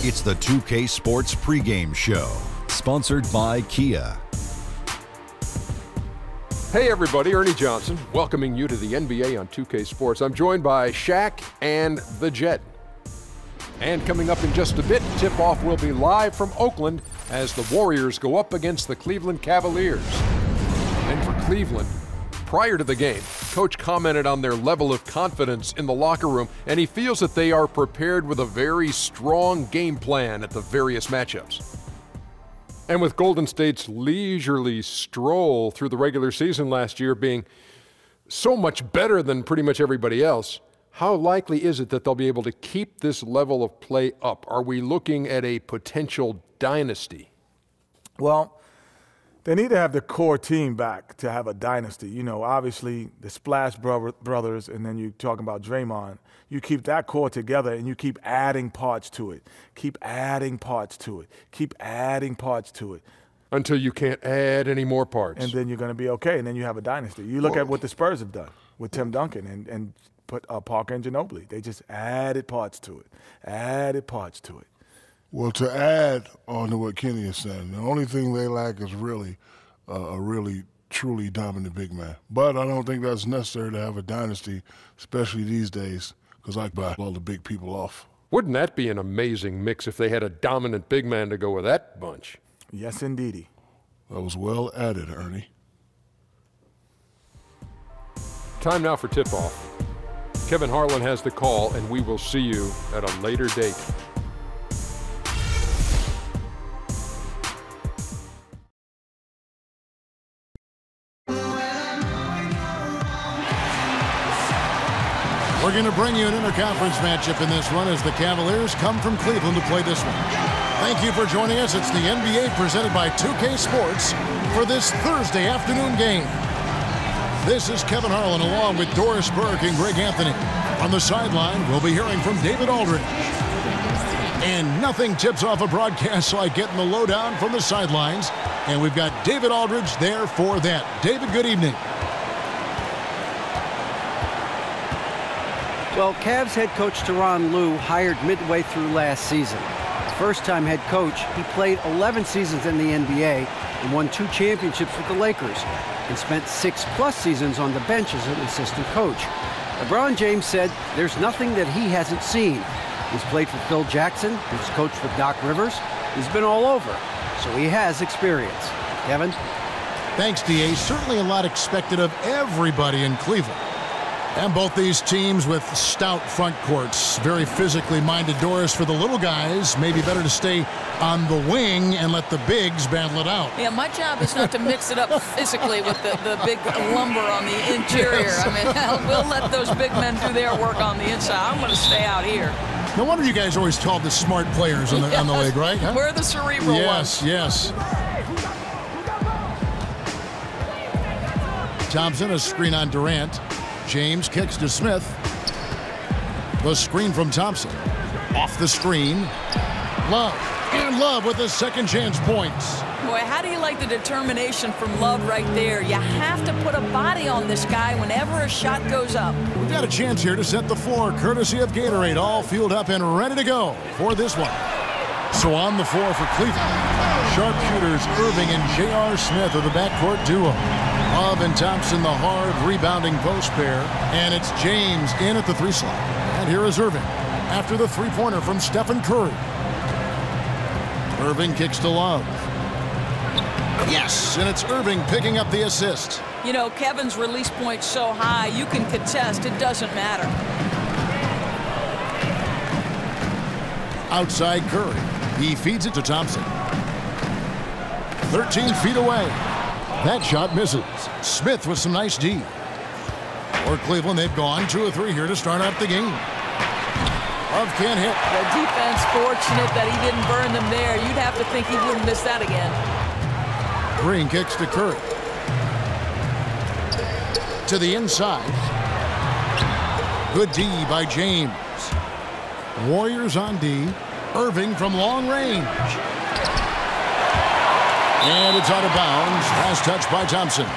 It's the 2K Sports Pregame Show, sponsored by Kia. Hey everybody, Ernie Johnson, welcoming you to the NBA on 2K Sports. I'm joined by Shaq and the Jet. And coming up in just a bit, tip-off will be live from Oakland as the Warriors go up against the Cleveland Cavaliers. And for Cleveland, prior to the game, Coach commented on their level of confidence in the locker room, and he feels that they are prepared with a very strong game plan at the various matchups. And with Golden State's leisurely stroll through the regular season last year being so much better than pretty much everybody else, how likely is it that they'll be able to keep this level of play up? Are we looking at a potential dynasty? Well, they need to have the core team back to have a dynasty. You know, obviously the Splash Brothers, and then you're talking about Draymond. You keep that core together and you keep adding parts to it. Keep adding parts to it. Keep adding parts to it. Until you can't add any more parts. And then you're going to be okay, and then you have a dynasty. You look at what the Spurs have done with Tim Duncan and put Parker and Ginobili. They just added parts to it. Added parts to it. Well, to add on to what Kenny is saying, the only thing they lack is really a really, truly dominant big man. But I don't think that's necessary to have a dynasty, especially these days, because I buy all the big people off. Wouldn't that be an amazing mix if they had a dominant big man to go with that bunch? Yes, indeedy. That was well added, Ernie. Time now for tip-off. Kevin Harlan has the call, and we will see you at a later date. We're going to bring you an interconference matchup in this one as the Cavaliers come from Cleveland to play this one. Thank you for joining us. It's the NBA presented by 2K Sports for this Thursday afternoon game. This is Kevin Harlan along with Doris Burke and Greg Anthony. On the sideline, we'll be hearing from David Aldridge. And nothing tips off a broadcast like getting the lowdown from the sidelines. And we've got David Aldridge there for that. David, good evening. Well, Cavs head coach Tyronn Lue hired midway through last season. First-time head coach, he played 11 seasons in the NBA and won 2 championships with the Lakers and spent 6+ seasons on the bench as an assistant coach. LeBron James said there's nothing that he hasn't seen. He's played for Phil Jackson, he's coached with Doc Rivers, he's been all over, so he has experience. Kevin? Thanks, D.A. Certainly a lot expected of everybody in Cleveland. And both these teams with stout front courts, very physically minded. Doris, for the little guys, maybe better to stay on the wing and let the bigs battle it out. Yeah, my job is not to mix it up physically with the big lumber on the interior. Yes. I mean, we'll let those big men do their work on the inside. I'm going to stay out here. No wonder you guys are always called the smart players on the league, right? Huh? We're the cerebral ones. Yes. Thompson, a screen on Durant. James kicks to Smith. The screen from Thompson. Off the screen. Love. And Love with the second chance points. Boy, how do you like the determination from Love right there? You have to put a body on this guy whenever a shot goes up. We've got a chance here to set the floor, courtesy of Gatorade, all fueled up and ready to go for this one. So on the floor for Cleveland, sharpshooters Irving and J.R. Smith are the backcourt duo. Love and Thompson, the hard rebounding post pair. And it's James in at the 3 slot. And here is Irving after the three-pointer from Stephen Curry. Irving kicks to Love. Yes, and it's Irving picking up the assist. You know, Kevin's release point's so high, you can contest. It doesn't matter. Outside Curry. He feeds it to Thompson. 13 feet away. That shot misses. Smith with some nice D. For Cleveland, they've gone 2 or 3 here to start out the game. Love can't hit. The defense fortunate that he didn't burn them there. You'd have to think he wouldn't miss that again. Green kicks to Curry. To the inside. Good D by James. Warriors on D. Irving from long range. And it's out of bounds. Last touch by Thompson.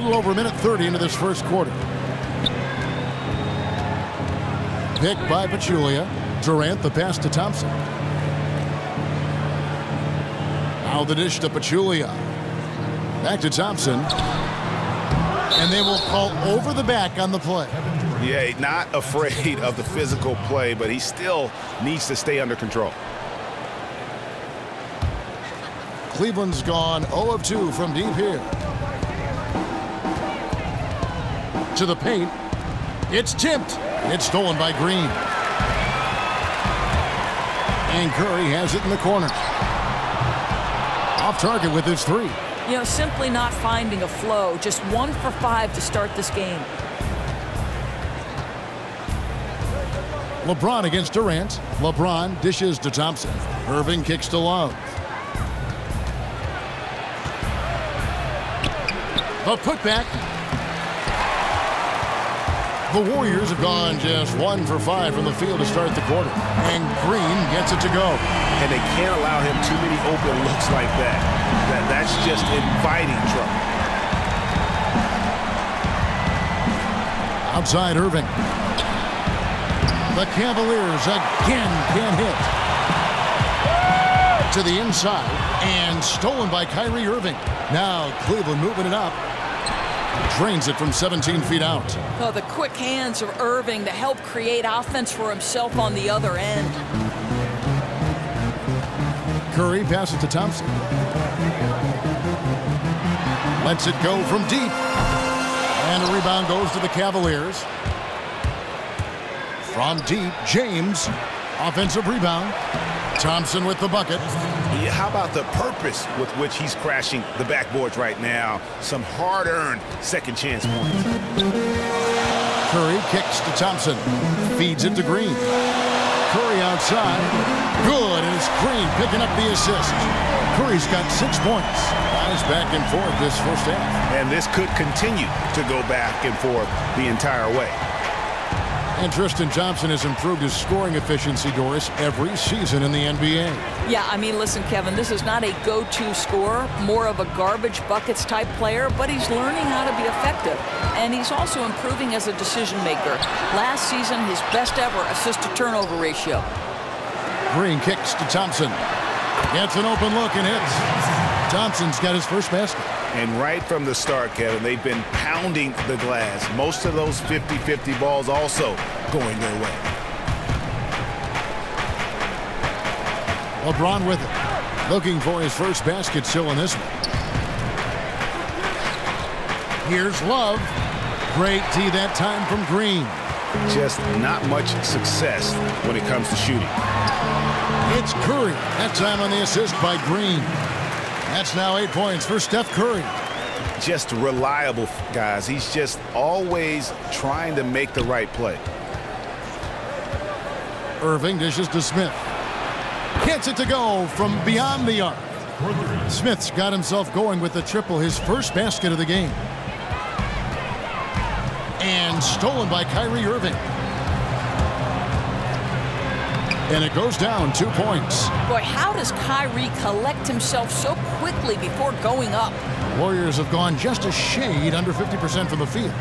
little over a minute 30 into this first quarter. Pick by Pachulia. Durant, the pass to Thompson. Now the dish to Pachulia. Back to Thompson. And they will call over the back on the play. Yeah, not afraid of the physical play, but he still needs to stay under control. Cleveland's gone 0 of 2 from deep here. To the paint. It's tipped. It's stolen by Green. And Curry has it in the corner. Off target with his three. You know, simply not finding a flow. Just 1 for 5 to start this game. LeBron against Durant. LeBron dishes to Thompson. Irving kicks to Love. The putback. The Warriors have gone just 1 for 5 from the field to start the quarter. And Green gets it to go. And they can't allow him too many open looks like that. That's just inviting trouble. Outside Irving. The Cavaliers again can't hit. To the inside. And stolen by Kyrie Irving. Now Cleveland moving it up. Drains it from 17 feet out. Oh, the quick hands of Irving to help create offense for himself on the other end. Curry passes to Thompson. Lets it go from deep. And a rebound goes to the Cavaliers. From deep, James. Offensive rebound. Thompson with the bucket. Yeah, how about the purpose with which he's crashing the backboards right now? Some hard-earned second chance points. Curry kicks to Thompson. Feeds it to Green. Curry outside. Good, and it's Green picking up the assist. Curry's got 6 points. Guys back and forth this first half. And this could continue to go back and forth the entire way. And Tristan Thompson has improved his scoring efficiency, Doris, every season in the NBA. Yeah, I mean, listen, Kevin, this is not a go-to scorer, more of a garbage buckets type player, but he's learning how to be effective. And he's also improving as a decision maker. Last season, his best ever assist-to-turnover ratio. Green kicks to Thompson. Gets an open look and hits. Thompson's got his first basket. And right from the start, Kevin, they've been pounding the glass. Most of those 50-50 balls also going their way. LeBron with it. Looking for his first basket still in this one. Here's Love. Great D that time from Green. Just not much success when it comes to shooting. It's Curry. That time on the assist by Green. That's now 8 points for Steph Curry. Just reliable, guys. He's just always trying to make the right play. Irving dishes to Smith. Gets it to go from beyond the arc. Smith's got himself going with the triple, his first basket of the game. And stolen by Kyrie Irving. And it goes down 2 points. Boy, how does Kyrie collect himself so quickly before going up? Warriors have gone just a shade under 50% from the field.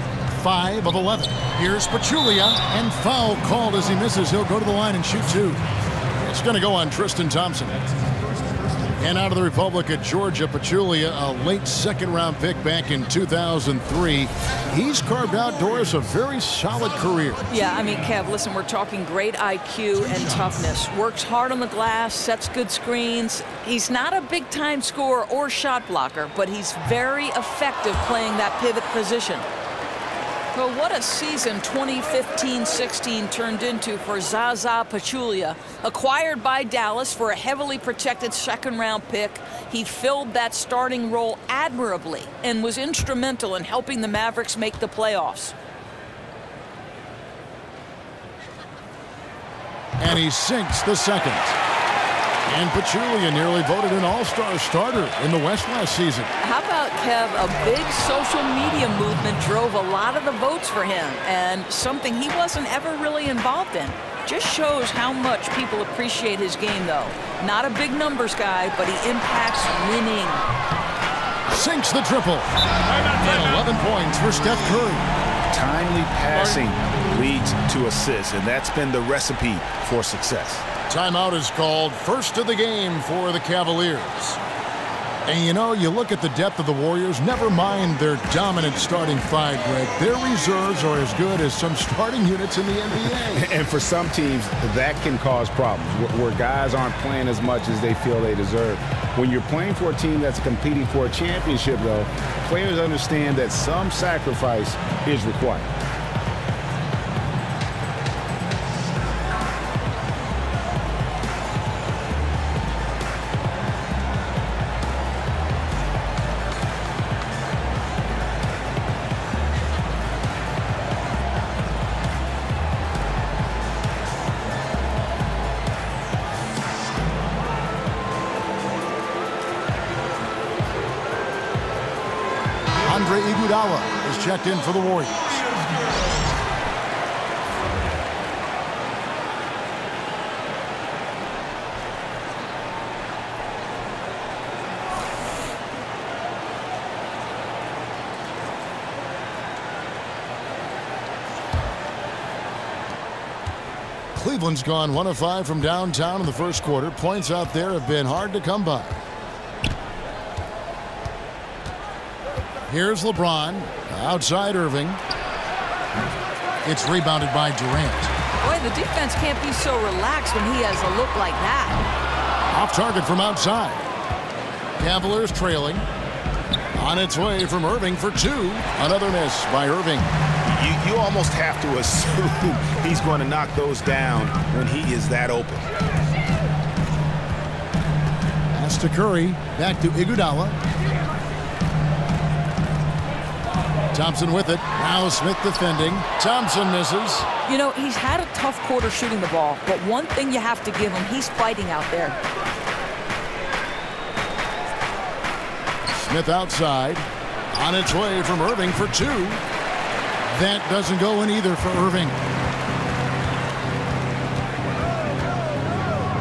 5 of 11. Here's Pachulia, and foul called as he misses. He'll go to the line and shoot 2. It's going to go on Tristan Thompson. And out of the Republic of Georgia, Pachulia, a late second-round pick back in 2003. He's carved out, Doris, a very solid career. Yeah, I mean, Kev, listen, we're talking great IQ and toughness. Works hard on the glass, sets good screens. He's not a big-time scorer or shot blocker, but he's very effective playing that pivot position. Well, what a season 2015-16 turned into for Zaza Pachulia. Acquired by Dallas for a heavily protected second-round pick, he filled that starting role admirably and was instrumental in helping the Mavericks make the playoffs. And he sinks the second. And Pachulia nearly voted an all-star starter in the West last season. How about, Kev, a big social media movement drove a lot of the votes for him, and something he wasn't ever really involved in. Just shows how much people appreciate his game, though. Not a big numbers guy, but he impacts winning. sinks the triple. And 11 points for Steph Curry. Timely passing leads to assists, and that's been the recipe for success. Timeout is called. First of the game for the Cavaliers. And you know, you look at the depth of the Warriors, never mind their dominant starting five, Greg. Their reserves are as good as some starting units in the NBA. And for some teams, that can cause problems, where guys aren't playing as much as they feel they deserve. When you're playing for a team that's competing for a championship, though, players understand that some sacrifice is required. Iguodala is checked in for the Warriors. Cleveland's gone 1 of 5 from downtown in the first quarter. Points out there have been hard to come by. Here's LeBron. Outside Irving. It's rebounded by Durant. Boy, the defense can't be so relaxed when he has a look like that. Off target from outside. Cavaliers trailing. On its way from Irving for 2. Another miss by Irving. You almost have to assume he's going to knock those down when he is that open. Pass to Curry. Back to Iguodala. Thompson with it. Now Smith defending. Thompson misses. You know, he's had a tough quarter shooting the ball, but one thing you have to give him, he's fighting out there. Smith outside. On its way from Irving for 2. That doesn't go in either for Irving.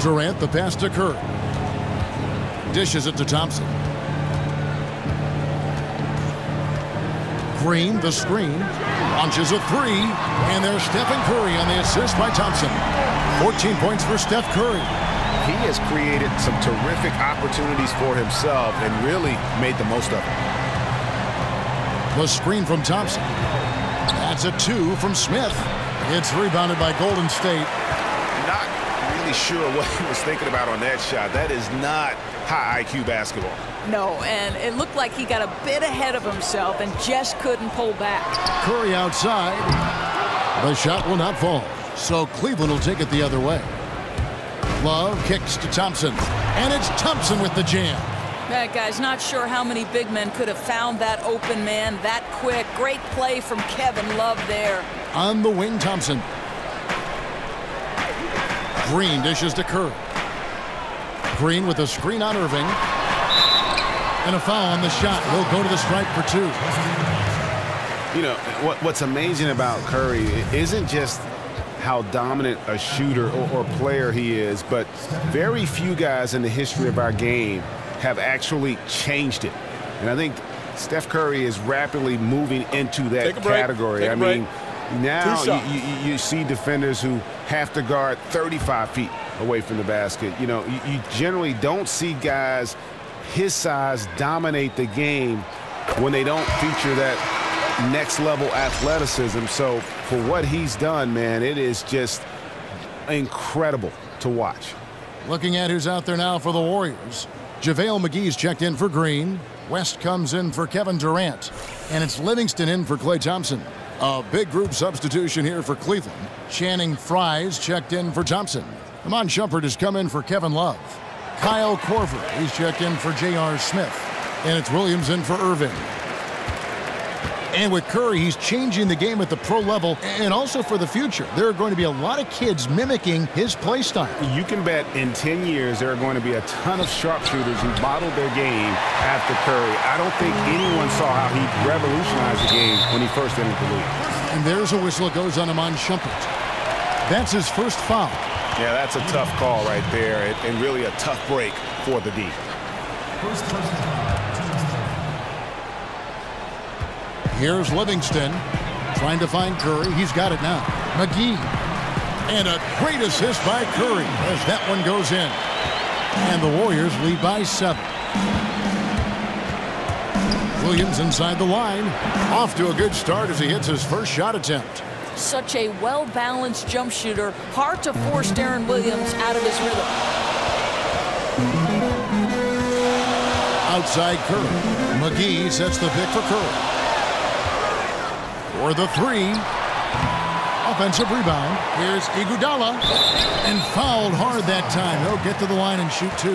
Durant, the pass to Curry. Dishes it to Thompson. Green, the screen, launches a 3, and there's Stephen Curry on the assist by Thompson. 14 points for Steph Curry. He has created some terrific opportunities for himself and really made the most of it. The screen from Thompson. That's a 2 from Smith. It's rebounded by Golden State. Not really sure what he was thinking about on that shot. That is not high IQ basketball. No, and it looked like he got a bit ahead of himself and just couldn't pull back. Curry outside. The shot will not fall, so Cleveland will take it the other way. Love kicks to Thompson, and it's Thompson with the jam. That guy's not sure how many big men could have found that open man that quick. Great play from Kevin Love there. On the wing, Thompson. Green dishes to Curry. Green with a screen on Irving. And a foul on the shot. He'll go to the stripe for 2. You know, what's amazing about Curry isn't just how dominant a shooter or player he is, but very few guys in the history of our game have actually changed it. And I think Steph Curry is rapidly moving into that category. I mean, now you see defenders who have to guard 35 feet away from the basket. You know, you generally don't see guys his size dominate the game when they don't feature that next level athleticism. So for what he's done, man, it is just incredible to watch. Looking at who's out there now for the Warriors. JaVale McGee's checked in for Green. West comes in for Kevin Durant. And it's Livingston in for Klay Thompson. A big group substitution here for Cleveland. Channing Frye's checked in for Thompson. Iman Shumpert has come in for Kevin Love. Kyle Korver, he's checked in for J.R. Smith. And it's Williams in for Irving. And with Curry, he's changing the game at the pro level and also for the future. There are going to be a lot of kids mimicking his play style. You can bet in 10 years there are going to be a ton of sharpshooters who modeled their game after Curry. I don't think anyone saw how he revolutionized the game when he first entered the league. And there's a whistle that goes on Iman Shumpert. That's his first foul. Yeah, that's a tough call right there, and really a tough break for the D. Here's Livingston trying to find Curry. He's got it now. McGee. And a great assist by Curry as that one goes in. And the Warriors lead by 7. Williams inside the line. Off to a good start as he hits his first shot attempt. Such a well-balanced jump shooter. Hard to force Darren Williams out of his rhythm. Outside Curry. McGee sets the pick for Curry. For the 3. Offensive rebound. Here's Iguodala. And fouled hard that time. He'll get to the line and shoot 2.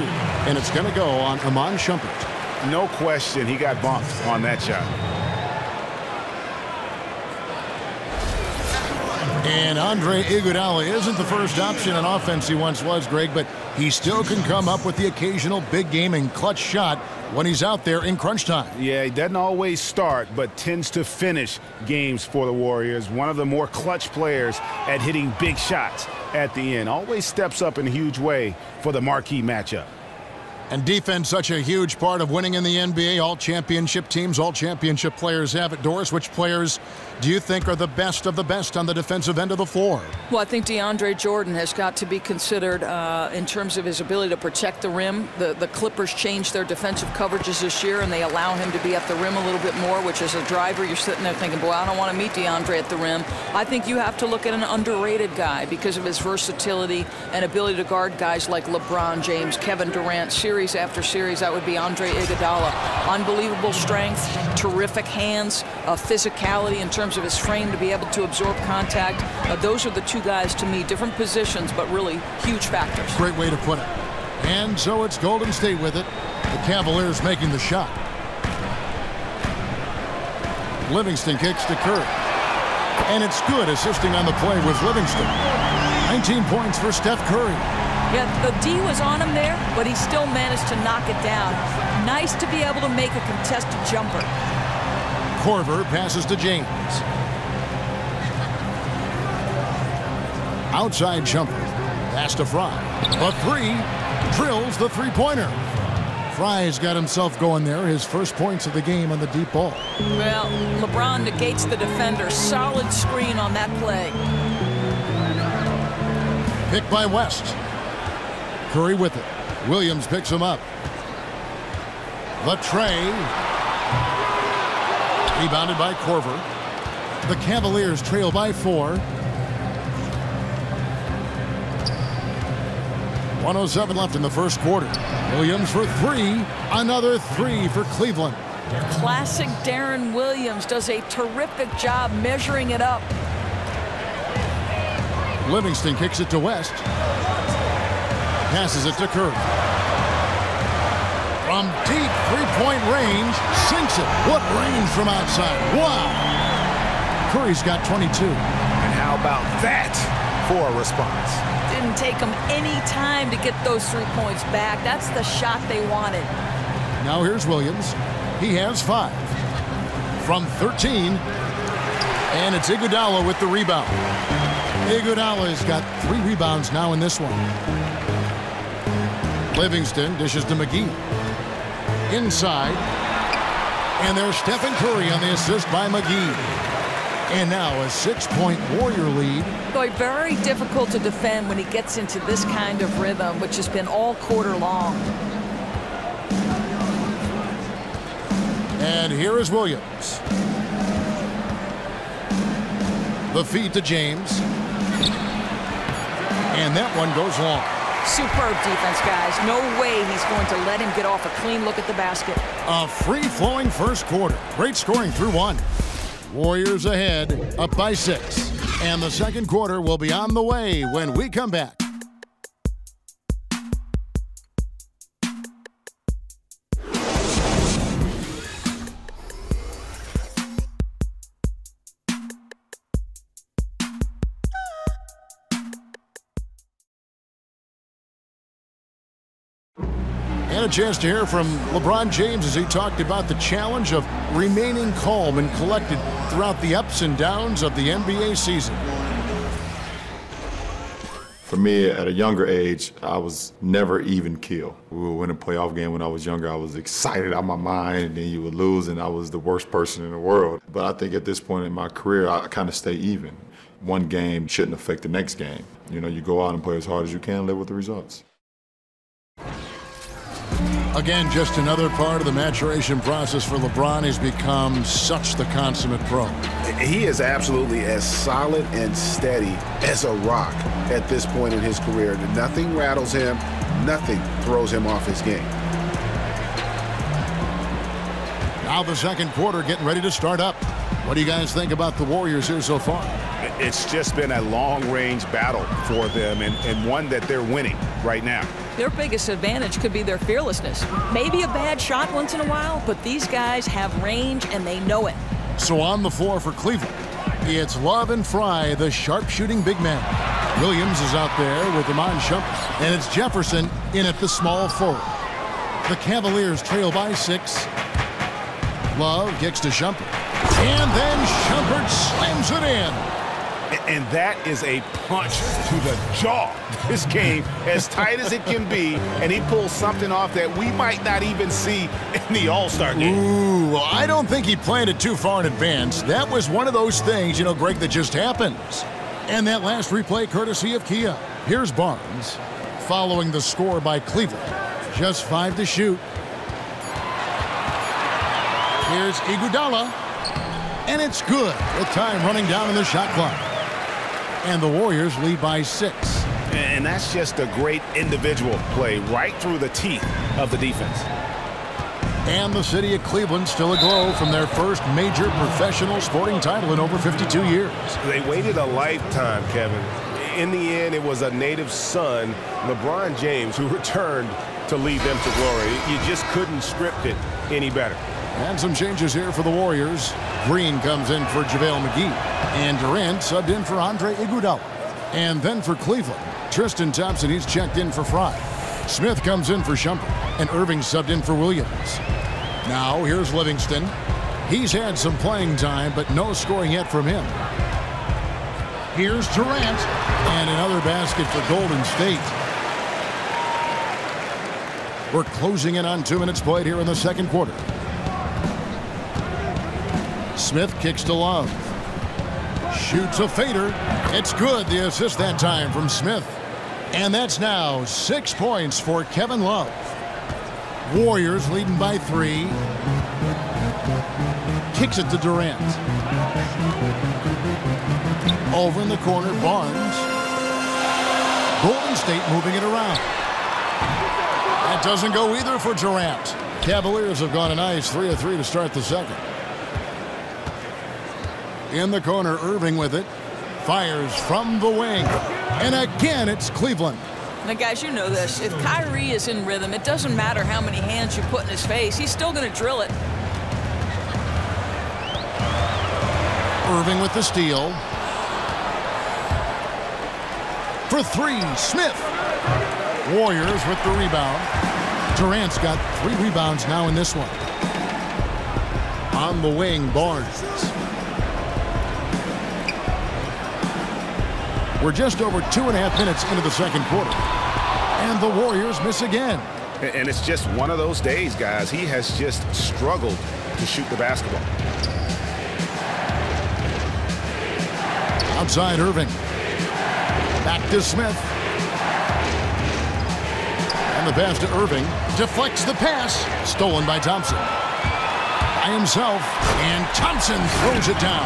And it's going to go on Iman Shumpert. No question he got bumped on that shot. And Andre Iguodala isn't the first option on offense he once was, Greg, but he still can come up with the occasional big game and clutch shot when he's out there in crunch time. Yeah, he doesn't always start, but tends to finish games for the Warriors. One of the more clutch players at hitting big shots at the end. Always steps up in a huge way for the marquee matchup. And defense, such a huge part of winning in the NBA. All championship teams, all championship players have it. Doris, which players do you think are the best of the best on the defensive end of the floor? Well, I think DeAndre Jordan has got to be considered in terms of his ability to protect the rim. The Clippers changed their defensive coverages this year, and they allow him to be at the rim a little bit more, which as a driver, you're sitting there thinking, boy, I don't want to meet DeAndre at the rim. I think you have to look at an underrated guy because of his versatility and ability to guard guys like LeBron James, Kevin Durant, series after series. That would be Andre Iguodala. Unbelievable strength, terrific hands, physicality in terms of his frame to be able to absorb contact. Those are the 2 guys to me, different positions, but really huge factors. Great way to put it. And so it's Golden State with it. The Cavaliers making the shot. Livingston kicks to Curry. And it's good, assisting on the play with Livingston. 19 points for Steph Curry. Yeah, the D was on him there, but he still managed to knock it down. Nice to be able to make a contested jumper. Korver passes to James. Outside jumper. Pass to Fry. A 3. Drills the 3-pointer. Fry's got himself going there. His first points of the game on the deep ball. Well, LeBron negates the defender. Solid screen on that play. Picked by West. Curry with it. Williams picks him up. The tray. Rebounded by Korver. The Cavaliers trail by 4. 1:07 left in the first quarter. Williams for 3. Another 3 for Cleveland. Classic Darren Williams does a terrific job measuring it up. Livingston kicks it to West. Passes it to Curry. From deep 3-point range, sinks it. What range from outside? Wow! Curry's got 22. And how about that for a response? Didn't take them any time to get those 3 points back. That's the shot they wanted. Now here's Williams. He has 5. From 13. And it's Iguodala with the rebound. Iguodala's got 3 rebounds now in this one. Livingston dishes to McGee. Inside. And there's Stephen Curry on the assist by McGee. And now a 6-point Warrior lead. Boy, very difficult to defend when he gets into this kind of rhythm, which has been all quarter long. And here is Williams. The feed to James. And that one goes long. Superb defense, guys. No way he's going to let him get off a clean look at the basket. A free-flowing first quarter. Great scoring through 1. Warriors ahead, up by 6. And the second quarter will be on the way when we come back. And a chance to hear from LeBron James as he talked about the challenge of remaining calm and collected throughout the ups and downs of the NBA season. For me, at a younger age, I was never even keel. We would win a playoff game when I was younger. I was excited out of my mind, and then you would lose, and I was the worst person in the world. But I think at this point in my career, I kind of stay even. One game shouldn't affect the next game. You know, you go out and play as hard as you can, live with the results. Again, just another part of the maturation process for LeBron. He's become such the consummate pro. He is absolutely as solid and steady as a rock at this point in his career. Nothing rattles him, nothing throws him off his game. Now the second quarter getting ready to start up. What do you guys think about the Warriors here so far? It's just been a long-range battle for them, and one that they're winning right now. Their biggest advantage could be their fearlessness. Maybe a bad shot once in a while, but these guys have range and they know it. So on the floor for Cleveland, it's Love and Fry, the sharpshooting big man. Williams is out there with Iman Shumpert, and it's Jefferson in at the small forward. The Cavaliers trail by 6. Love kicks to Shumpert, and then Shumpert slams it in. And that is a punch to the jaw. This game as tight as it can be, and he pulls something off that we might not even see in the All-Star game. Ooh, well, I don't think he planned it too far in advance. That was one of those things, you know, Greg, that just happens. And that last replay courtesy of Kia. Here's Barnes following the score by Cleveland. Just 5 to shoot. Here's Iguodala, and it's good with time running down in the shot clock. And the Warriors lead by 6. And that's just a great individual play right through the teeth of the defense. And the city of Cleveland still aglow from their first major professional sporting title in over 52 years. They waited a lifetime, Kevin. In the end, it was a native son, LeBron James, who returned to lead them to glory. You just couldn't script it any better. And some changes here for the Warriors. Green comes in for JaVale McGee. And Durant subbed in for Andre Iguodala. And then for Cleveland, Tristan Thompson, he's checked in for Fry. Smith comes in for Shumpert. And Irving subbed in for Williams. Now here's Livingston. He's had some playing time, but no scoring yet from him. Here's Durant. And another basket for Golden State. We're closing in on 2 minutes played here in the second quarter. Smith kicks to Love. Shoots a fader. It's good. The assist that time from Smith. And that's now 6 points for Kevin Love. Warriors leading by 3. Kicks it to Durant. Over in the corner, Barnes. Golden State moving it around. That doesn't go either for Durant. Cavaliers have gone a nice 3 of 3 to start the second. In the corner, Irving with it. Fires from the wing. And again, it's Cleveland. Now, guys, you know this. If Kyrie is in rhythm, it doesn't matter how many hands you put in his face. He's still going to drill it. Irving with the steal. For 3, Smith. Warriors with the rebound. Durant's got 3 rebounds now in this one. On the wing, Barnes. We're just over 2.5 minutes into the second quarter. And the Warriors miss again. And it's just one of those days, guys. He has just struggled to shoot the basketball. Outside Irving. Back to Smith. And the pass to Irving. Deflects the pass. Stolen by Thompson. By himself. And Thompson throws it down.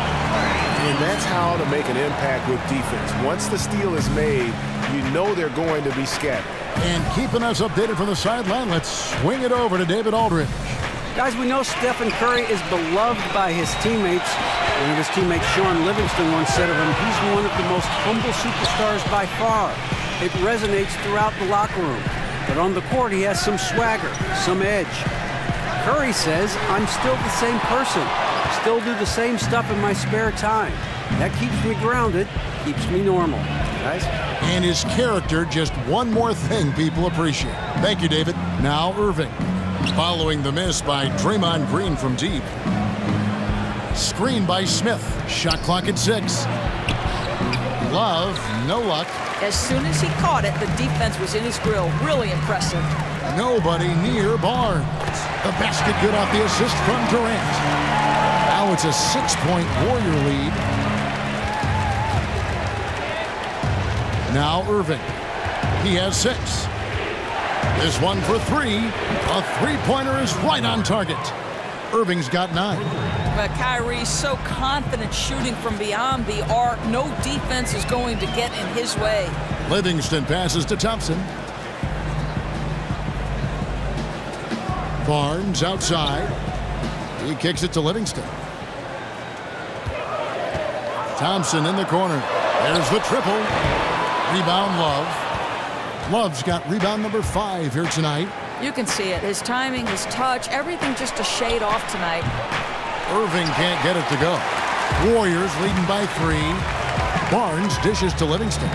And that's how to make an impact with defense. Once the steal is made, you know they're going to be scattered. And keeping us updated from the sideline, let's swing it over to David Aldridge. Guys, we know Stephen Curry is beloved by his teammates. One of his teammates, Sean Livingston, once said of him, he's one of the most humble superstars by far. It resonates throughout the locker room. But on the court, he has some swagger, some edge. Curry says, I'm still the same person. Still do the same stuff in my spare time. That keeps me grounded, keeps me normal. Guys? And his character, just one more thing people appreciate. Thank you, David. Now Irving. Following the miss by Draymond Green from deep. Screen by Smith. Shot clock at 6. Love, no luck. As soon as he caught it, the defense was in his grill. Really impressive. Nobody near Barnes. The basket good off the assist from Durant. Now it's a 6-point Warrior lead. Now Irving. He has 6. This one for 3. A three-pointer is right on target. Irving's got 9. But Kyrie's so confident shooting from beyond the arc. No defense is going to get in his way. Livingston passes to Thompson. Barnes outside. He kicks it to Livingston. Thompson in the corner. There's the triple. Rebound Love. Love's got rebound number 5 here tonight. You can see it. His timing, his touch, everything just a shade off tonight. Irving can't get it to go. Warriors leading by 3. Barnes dishes to Livingston.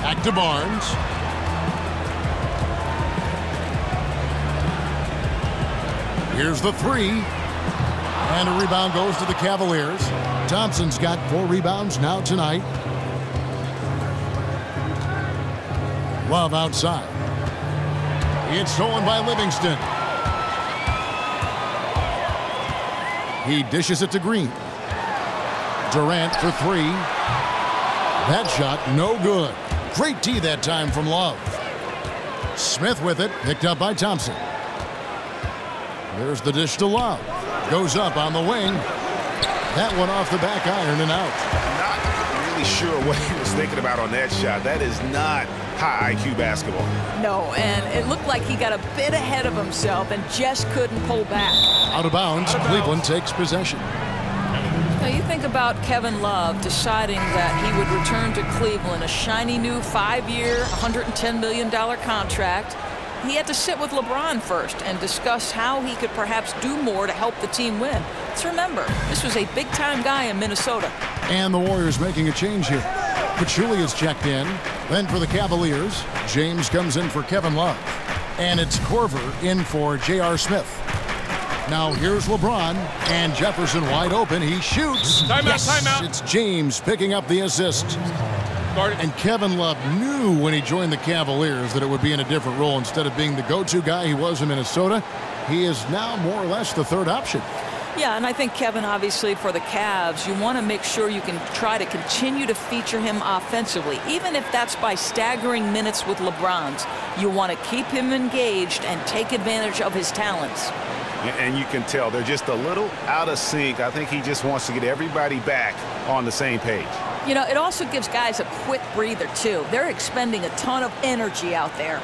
Back to Barnes. Here's the 3. And a rebound goes to the Cavaliers. Thompson's got 4 rebounds now tonight. Love outside. It's stolen by Livingston. He dishes it to Green. Durant for 3. That shot no good. Great D that time from Love. Smith with it, picked up by Thompson. There's the dish to Love. Goes up on the wing. That one off the back iron and out. Not really sure what he was thinking about on that shot. That is not high IQ basketball. No, and it looked like he got a bit ahead of himself and just couldn't pull back. Out of bounds, Cleveland takes possession. Now you think about Kevin Love deciding that he would return to Cleveland, a shiny new 5-year, $110 million contract. He had to sit with LeBron first and discuss how he could perhaps do more to help the team win. Let's remember, this was a big-time guy in Minnesota. And the Warriors making a change here. Pachulia is checked in. Then for the Cavaliers, James comes in for Kevin Love. And it's Corver in for J.R. Smith. Now here's LeBron, and Jefferson wide open. He shoots. Timeout. It's James picking up the assist. And Kevin Love knew when he joined the Cavaliers that it would be in a different role. Instead of being the go-to guy he was in Minnesota, he is now more or less the third option. Yeah, and I think Kevin, obviously, for the Cavs, you want to make sure you can try to continue to feature him offensively, even if that's by staggering minutes with LeBron's. You want to keep him engaged and take advantage of his talents. And you can tell they're just a little out of sync. I think he just wants to get everybody back on the same page. You know, it also gives guys a quick breather, too. They're expending a ton of energy out there.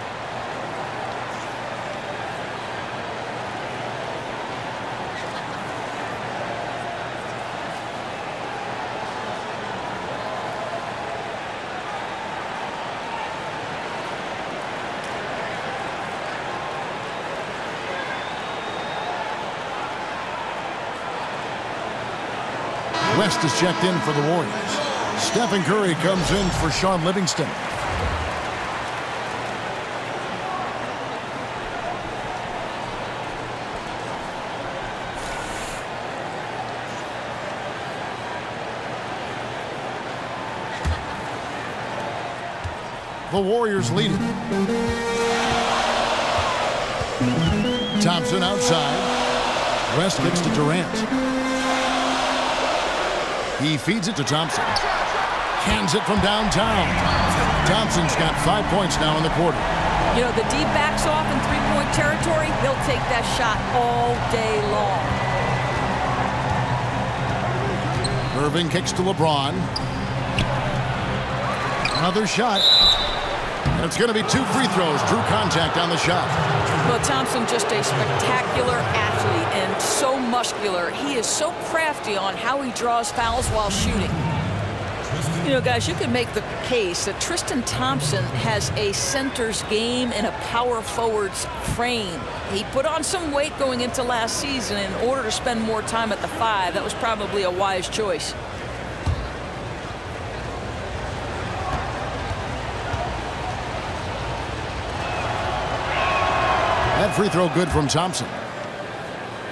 West is checked in for the Warriors. Stephen Curry comes in for Sean Livingston. The Warriors lead it. Thompson outside. West kicks to Durant. He feeds it to Thompson. Hands it from downtown. Thompson's got 5 points now in the quarter. You know, the D backs off in three-point territory. He'll take that shot all day long. Irving kicks to LeBron. Another shot. And it's going to be 2 free throws. Drew contact on the shot. Well, Thompson, just a spectacular athlete and so muscular. He is so crafty on how he draws fouls while shooting. You know, guys, you could make the case that Tristan Thompson has a center's game and a power forward's frame. He put on some weight going into last season in order to spend more time at the 5. That was probably a wise choice. That free throw good from Thompson.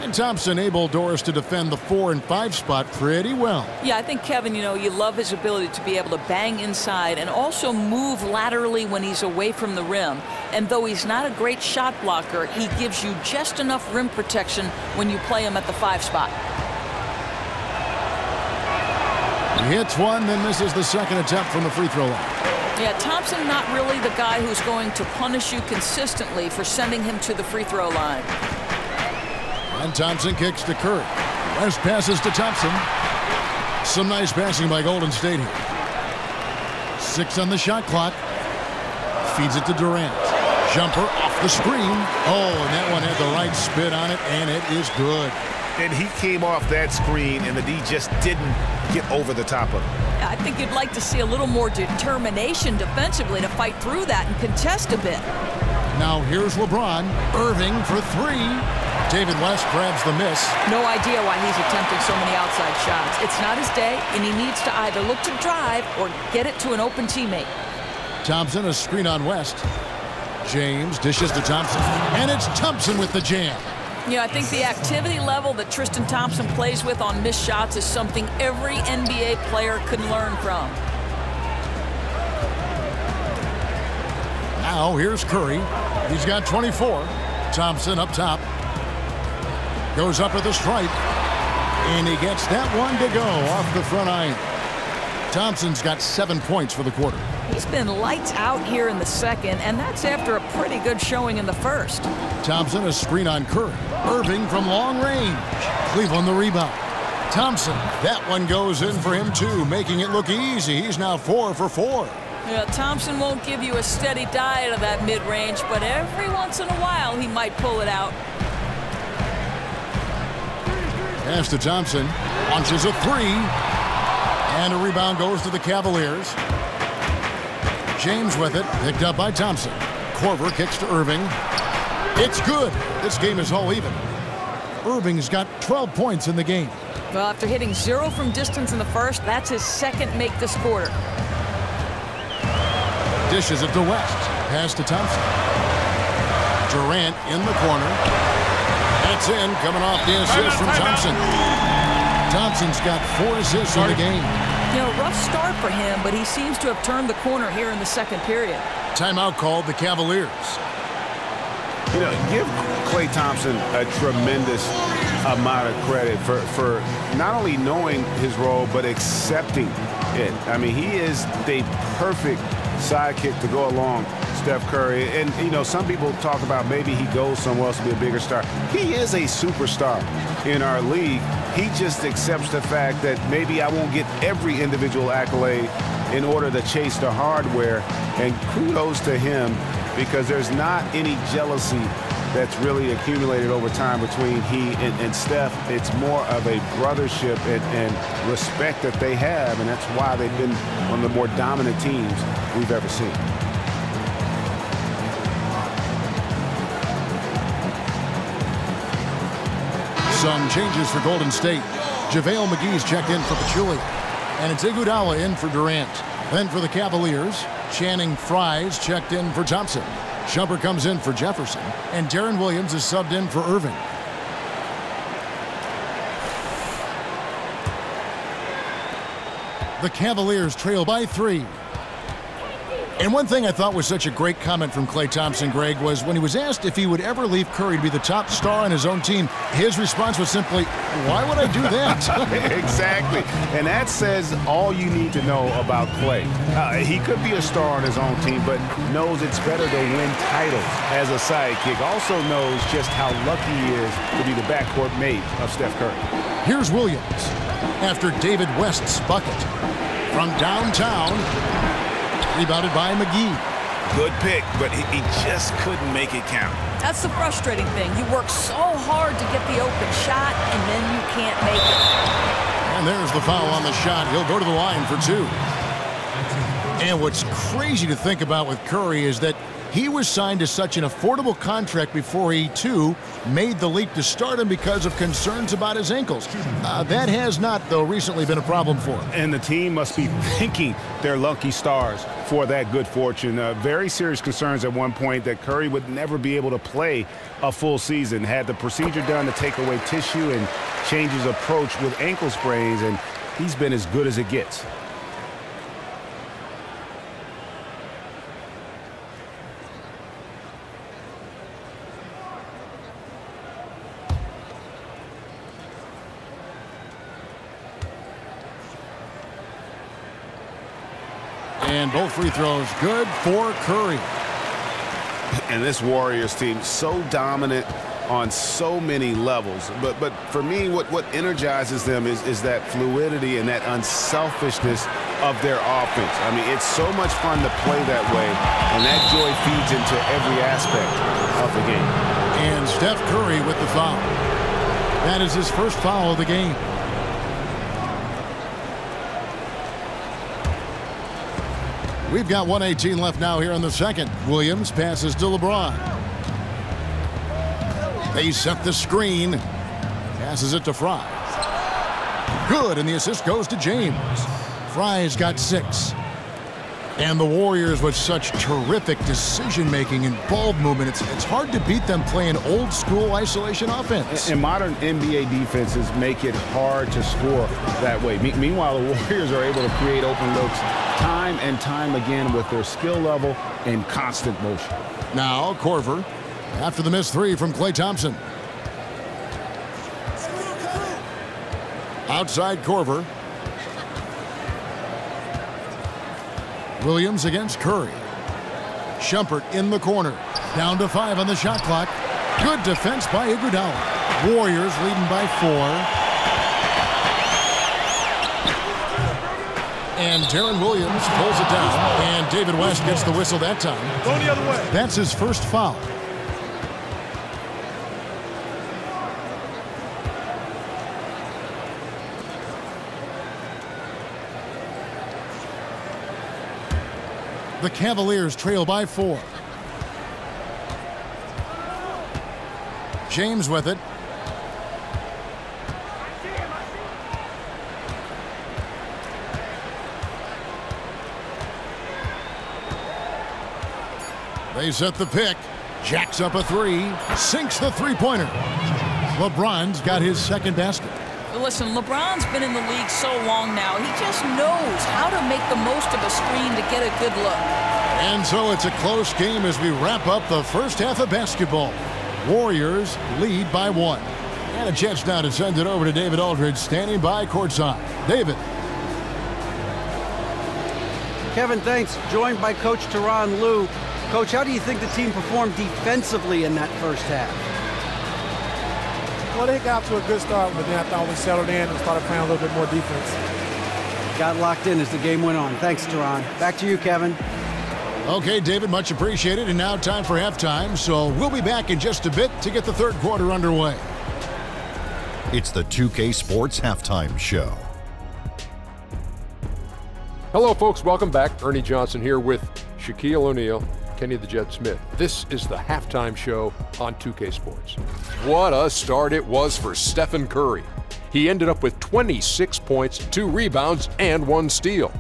And Thompson able, Doris, to defend the 4 and 5 spot pretty well. Yeah, I think, Kevin, you love his ability to be able to bang inside and also move laterally when he's away from the rim. And though he's not a great shot blocker, he gives you just enough rim protection when you play him at the 5 spot. He hits one, then misses the second attempt from the free throw line. Yeah, Thompson not really the guy who's going to punish you consistently for sending him to the free throw line. And Thompson kicks to Curry. West passes to Thompson. Some nice passing by Golden State here. 6 on the shot clock. Feeds it to Durant. Jumper off the screen. Oh, and that one had the right spin on it, and it is good. And he came off that screen, and the D just didn't get over the top of it. I think you'd like to see a little more determination defensively to fight through that and contest a bit. Now here's LeBron. Irving for 3. David West grabs the miss. No idea why he's attempting so many outside shots. It's not his day, and he needs to either look to drive or get it to an open teammate. Thompson, a screen on West. James dishes to Thompson, and it's Thompson with the jam. I think the activity level that Tristan Thompson plays with on missed shots is something every NBA player can learn from. Now here's Curry. He's got 24. Thompson up top. Goes up at the stripe. And he gets that one to go off the front iron. Thompson's got 7 points for the quarter. He's been lights out here in the second, and that's after a pretty good showing in the first. Thompson, a screen on Curry. Irving from long range. Cleveland the rebound. Thompson, that one goes in for him too, making it look easy. He's now 4 for 4. Yeah, Thompson won't give you a steady diet of that mid-range, but every once in a while he might pull it out. Pass to Thompson. Launches a 3. And a rebound goes to the Cavaliers. James with it, picked up by Thompson. Korver kicks to Irving. It's good. This game is all even. Irving's got 12 points in the game. Well, after hitting 0 from distance in the first, that's his second make this quarter. Dishes it to West. Pass to Thompson. Durant in the corner. That's in, coming off the assist from Thompson. Thompson's got 4 assists in the game. Rough start for him, but he seems to have turned the corner here in the second period. Timeout called the Cavaliers. Give Klay Thompson a tremendous amount of credit for not only knowing his role, but accepting it. I mean, he is the perfect sidekick to go along Steph Curry. And, some people talk about maybe he goes somewhere else to be a bigger star. He is a superstar in our league. He just accepts the fact that maybe I won't get every individual accolade in order to chase the hardware. And kudos to him, because there's not any jealousy that's really accumulated over time between he and Steph. It's more of a brothership and respect that they have, and that's why they've been one of the more dominant teams we've ever seen. Some changes for Golden State. JaVale McGee's checked in for Pachulia. And it's Iguodala in for Durant. Then for the Cavaliers, Channing Frye's checked in for Thompson. Shumpert comes in for Jefferson. And Darren Williams is subbed in for Irving. The Cavaliers trail by 3. And one thing I thought was such a great comment from Klay Thompson, Greg, was when he was asked if he would ever leave Curry to be the top star on his own team, his response was simply, why would I do that? Exactly. And that says all you need to know about Klay. He could be a star on his own team, but knows it's better to win titles as a sidekick. Also knows just how lucky he is to be the backcourt mate of Steph Curry. Here's Williams after David West's bucket. From downtown, rebounded by McGee. Good pick, but he just couldn't make it count. That's the frustrating thing. You work so hard to get the open shot, and then you can't make it. And there's the foul on the shot. He'll go to the line for 2. And what's crazy to think about with Curry is that He was signed to such an affordable contract before he, too, made the leap to stardom because of concerns about his ankles. That has not, though, recently been a problem for him. And the team must be thanking their lucky stars for that good fortune. Very serious concerns at one point that Curry would never be able to play a full season. Had the procedure done to take away tissue and change his approach with ankle sprains, and he's been as good as it gets. And both free throws good for Curry. And this Warriors team so dominant on so many levels. But for me, what energizes them is that fluidity and that unselfishness of their offense. I mean, it's so much fun to play that way, and that joy feeds into every aspect of the game. And Steph Curry with the foul. That is his first foul of the game. We've got 1:18 left now here in the second. Williams passes to LeBron. They set the screen. Passes it to Fry. Good, and the assist goes to James. Fry's got 6. And the Warriors with such terrific decision-making and ball movement. It's hard to beat them playing old-school isolation offense. And modern NBA defenses make it hard to score that way. Meanwhile, the Warriors are able to create open looks time and time again with their skill level and constant motion. Now, Korver, after the missed 3 from Klay Thompson. Outside Korver. Williams against Curry. Shumpert in the corner. Down to 5 on the shot clock. Good defense by Iguodala. Warriors leading by 4. And Deron Williams pulls it down. And David West gets the whistle that time. Go the other way. That's his first foul. The Cavaliers trail by 4. James with it. They set the pick. Jacks up a 3. Sinks the three-pointer. LeBron's got his second basket. Listen, LeBron's been in the league so long now. He just knows how to make the most of a screen to get a good look. And so it's a close game as we wrap up the first half of basketball. Warriors lead by 1. And a chance now to send it over to David Aldridge, standing by courtside. David. Kevin, thanks. Joined by Coach Tyronn Lue. Coach, how do you think the team performed defensively in that first half? Well, they got to a good start, but then I thought we settled in and started playing a little bit more defense. Got locked in as the game went on. Thanks, Tyronn. Back to you, Kevin. Okay, David, much appreciated. And now time for halftime, so we'll be back in just a bit to get the third quarter underway. It's the 2K Sports Halftime Show. Hello, folks. Welcome back. Ernie Johnson here with Shaquille O'Neal, Kenny the Jet Smith. This is the halftime show on 2K Sports. What a start it was for Stephen Curry. He ended up with 26 points, 2 rebounds, and 1 steal.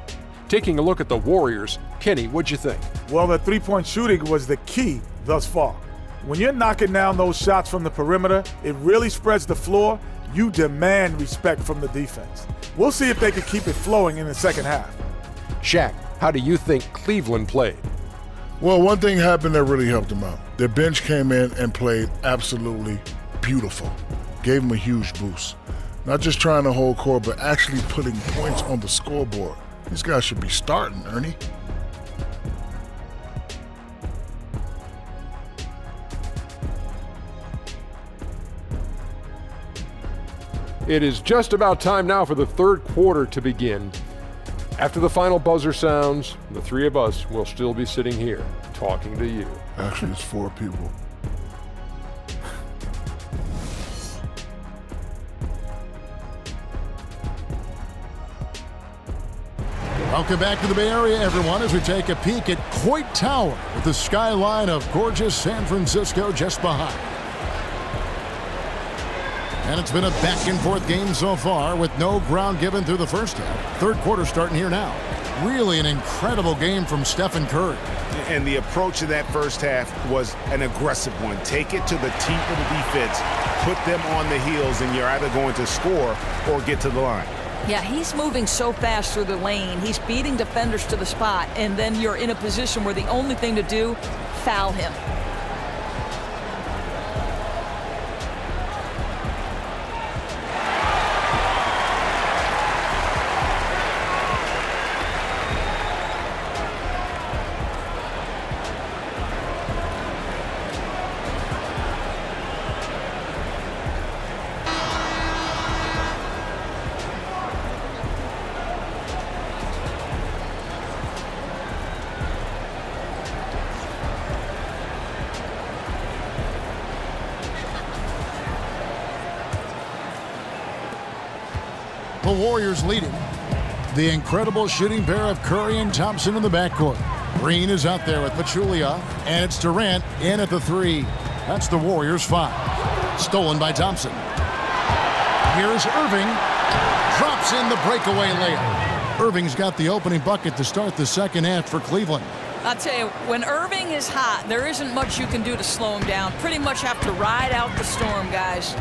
Taking a look at the Warriors, Kenny, what'd you think? Well, the three-point shooting was the key thus far. When you're knocking down those shots from the perimeter, it really spreads the floor. You demand respect from the defense. We'll see if they can keep it flowing in the second half. Shaq, how do you think Cleveland played? Well, one thing happened that really helped them out. Their bench came in and played absolutely beautiful. Gave them a huge boost. Not just trying to hold court, but actually putting points on the scoreboard. These guys should be starting, Ernie. It is just about time now for the third quarter to begin. After the final buzzer sounds, the 3 of us will still be sitting here talking to you. Actually, it's 4 people. Welcome back to the Bay Area, everyone, as we take a peek at Coit Tower with the skyline of gorgeous San Francisco just behind. And it's been a back-and-forth game so far with no ground given through the first half. Third quarter starting here now. Really an incredible game from Stephen Curry. And the approach in that first half was an aggressive one. Take it to the teeth of the defense, put them on the heels, and you're either going to score or get to the line. Yeah, he's moving so fast through the lane. He's beating defenders to the spot, and then you're in a position where the only thing to do, foul him. The Warriors leading. The incredible shooting pair of Curry and Thompson in the backcourt. Green is out there with Pachulia, and it's Durant in at the 3. That's the Warriors' 5. Stolen by Thompson. Here's Irving. Drops in the breakaway layup. Irving's got the opening bucket to start the second half for Cleveland. I'll tell you, when Irving is hot, there isn't much you can do to slow him down. Pretty much have to ride out the storm, guys.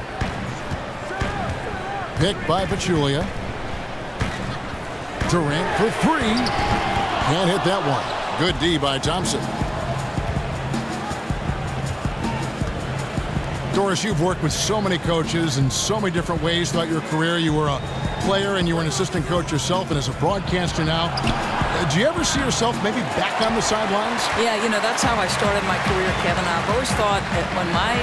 Picked by Pachulia. Durant for 3. Can't hit that one. Good D by Thompson. Doris, you've worked with so many coaches in so many different ways throughout your career. You were a player and you were an assistant coach yourself, and as a broadcaster now, do you ever see yourself maybe back on the sidelines? Yeah, you know, that's how I started my career, Kevin. I've always thought that when my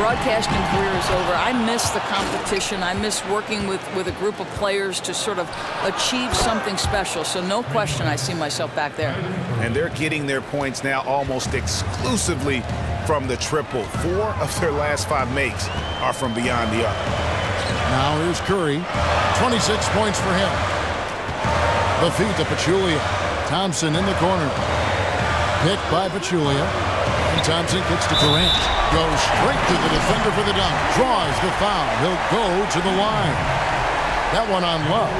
broadcasting career is over, I miss the competition. I miss working with a group of players to sort of achieve something special. So no question I see myself back there. And they're getting their points now almost exclusively from the triple. 4 of their last 5 makes are from beyond the arc. Now here's Curry. 26 points for him. The feed to Pachulia. Thompson in the corner. Picked by Pachulia. And Thompson kicks to Durant. Goes straight to the defender for the dunk. Draws the foul. He'll go to the line. That one on Love.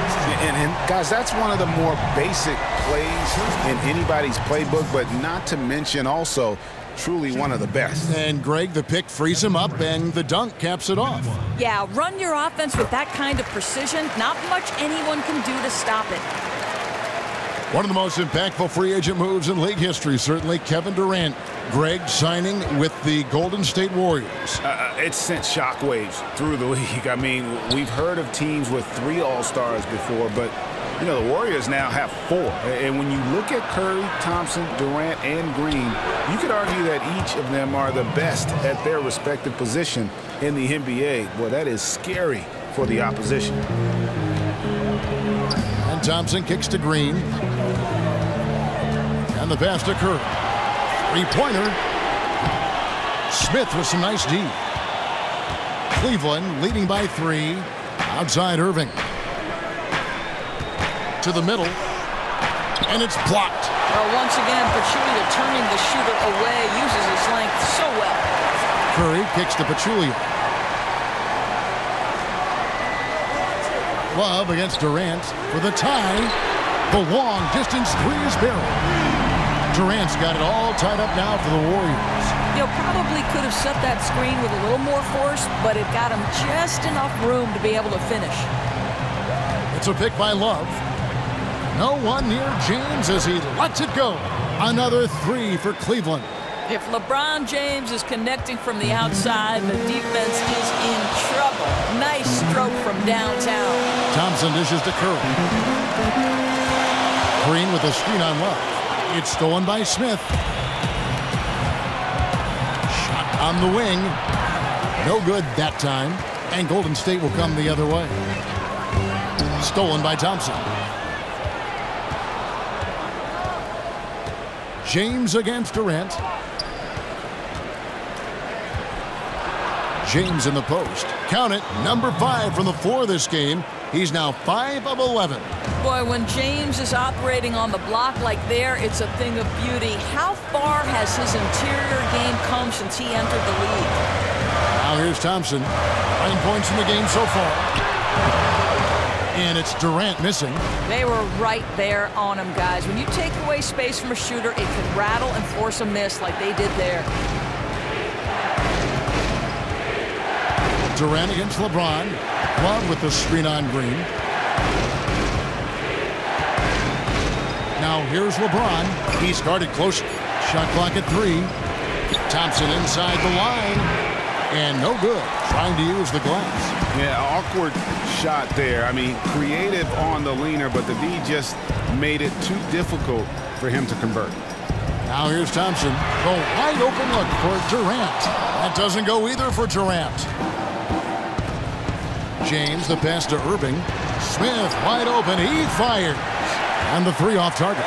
And guys, that's one of the more basic plays in anybody's playbook, but not to mention also truly one of the best. And Greg, the pick frees him up, and the dunk caps it off. Yeah, run your offense with that kind of precision. Not much anyone can do to stop it. One of the most impactful free agent moves in league history, certainly Kevin Durant. Greg signing with the Golden State Warriors. It sent shockwaves through the league. I mean, we've heard of teams with 3 All-Stars before, but you know, the Warriors now have 4. And when you look at Curry, Thompson, Durant, and Green, you could argue that each of them are the best at their respective position in the NBA. Well, that is scary for the opposition. And Thompson kicks to Green. And the pass to Curry. 3-pointer. Smith with some nice D. Cleveland leading by 3. Outside Irving. To the middle. And it's blocked. Well, once again, Pachulia turning the shooter away, uses his length so well. Curry kicks to Pachulia. Love against Durant for the tie. The long distance 3 is barreled. Durant's got it all tied up now for the Warriors. You know, probably could have set that screen with a little more force, but it got him just enough room to be able to finish. It's a pick by Love. No one near James as he lets it go. Another 3 for Cleveland. If LeBron James is connecting from the outside, the defense is in trouble. Nice stroke from downtown. Thompson dishes to Curry. Green with a screen on Love. It's stolen by Smith. Shot on the wing. No good that time. And Golden State will come the other way. Stolen by Thompson. James against Durant. James in the post. Count it, number 5 from the floor this game. He's now 5 of 11. Boy, when James is operating on the block like there, it's a thing of beauty. How far has his interior game come since he entered the league? Now here's Thompson. 9 points in the game so far. And it's Durant missing. They were right there on him, guys. When you take away space from a shooter, it can rattle and force a miss like they did there. Durant against LeBron. Love with the screen on Green. Now here's LeBron. He's guarded closer. Shot clock at 3. Thompson inside the line. And no good. Trying to use the glass. Yeah, awkward shot there. I mean, creative on the leaner, but the D just made it too difficult for him to convert. Now here's Thompson. The wide open look for Durant. That doesn't go either for Durant. James, the pass to Irving. Smith, wide open. He fires. And the 3 off target.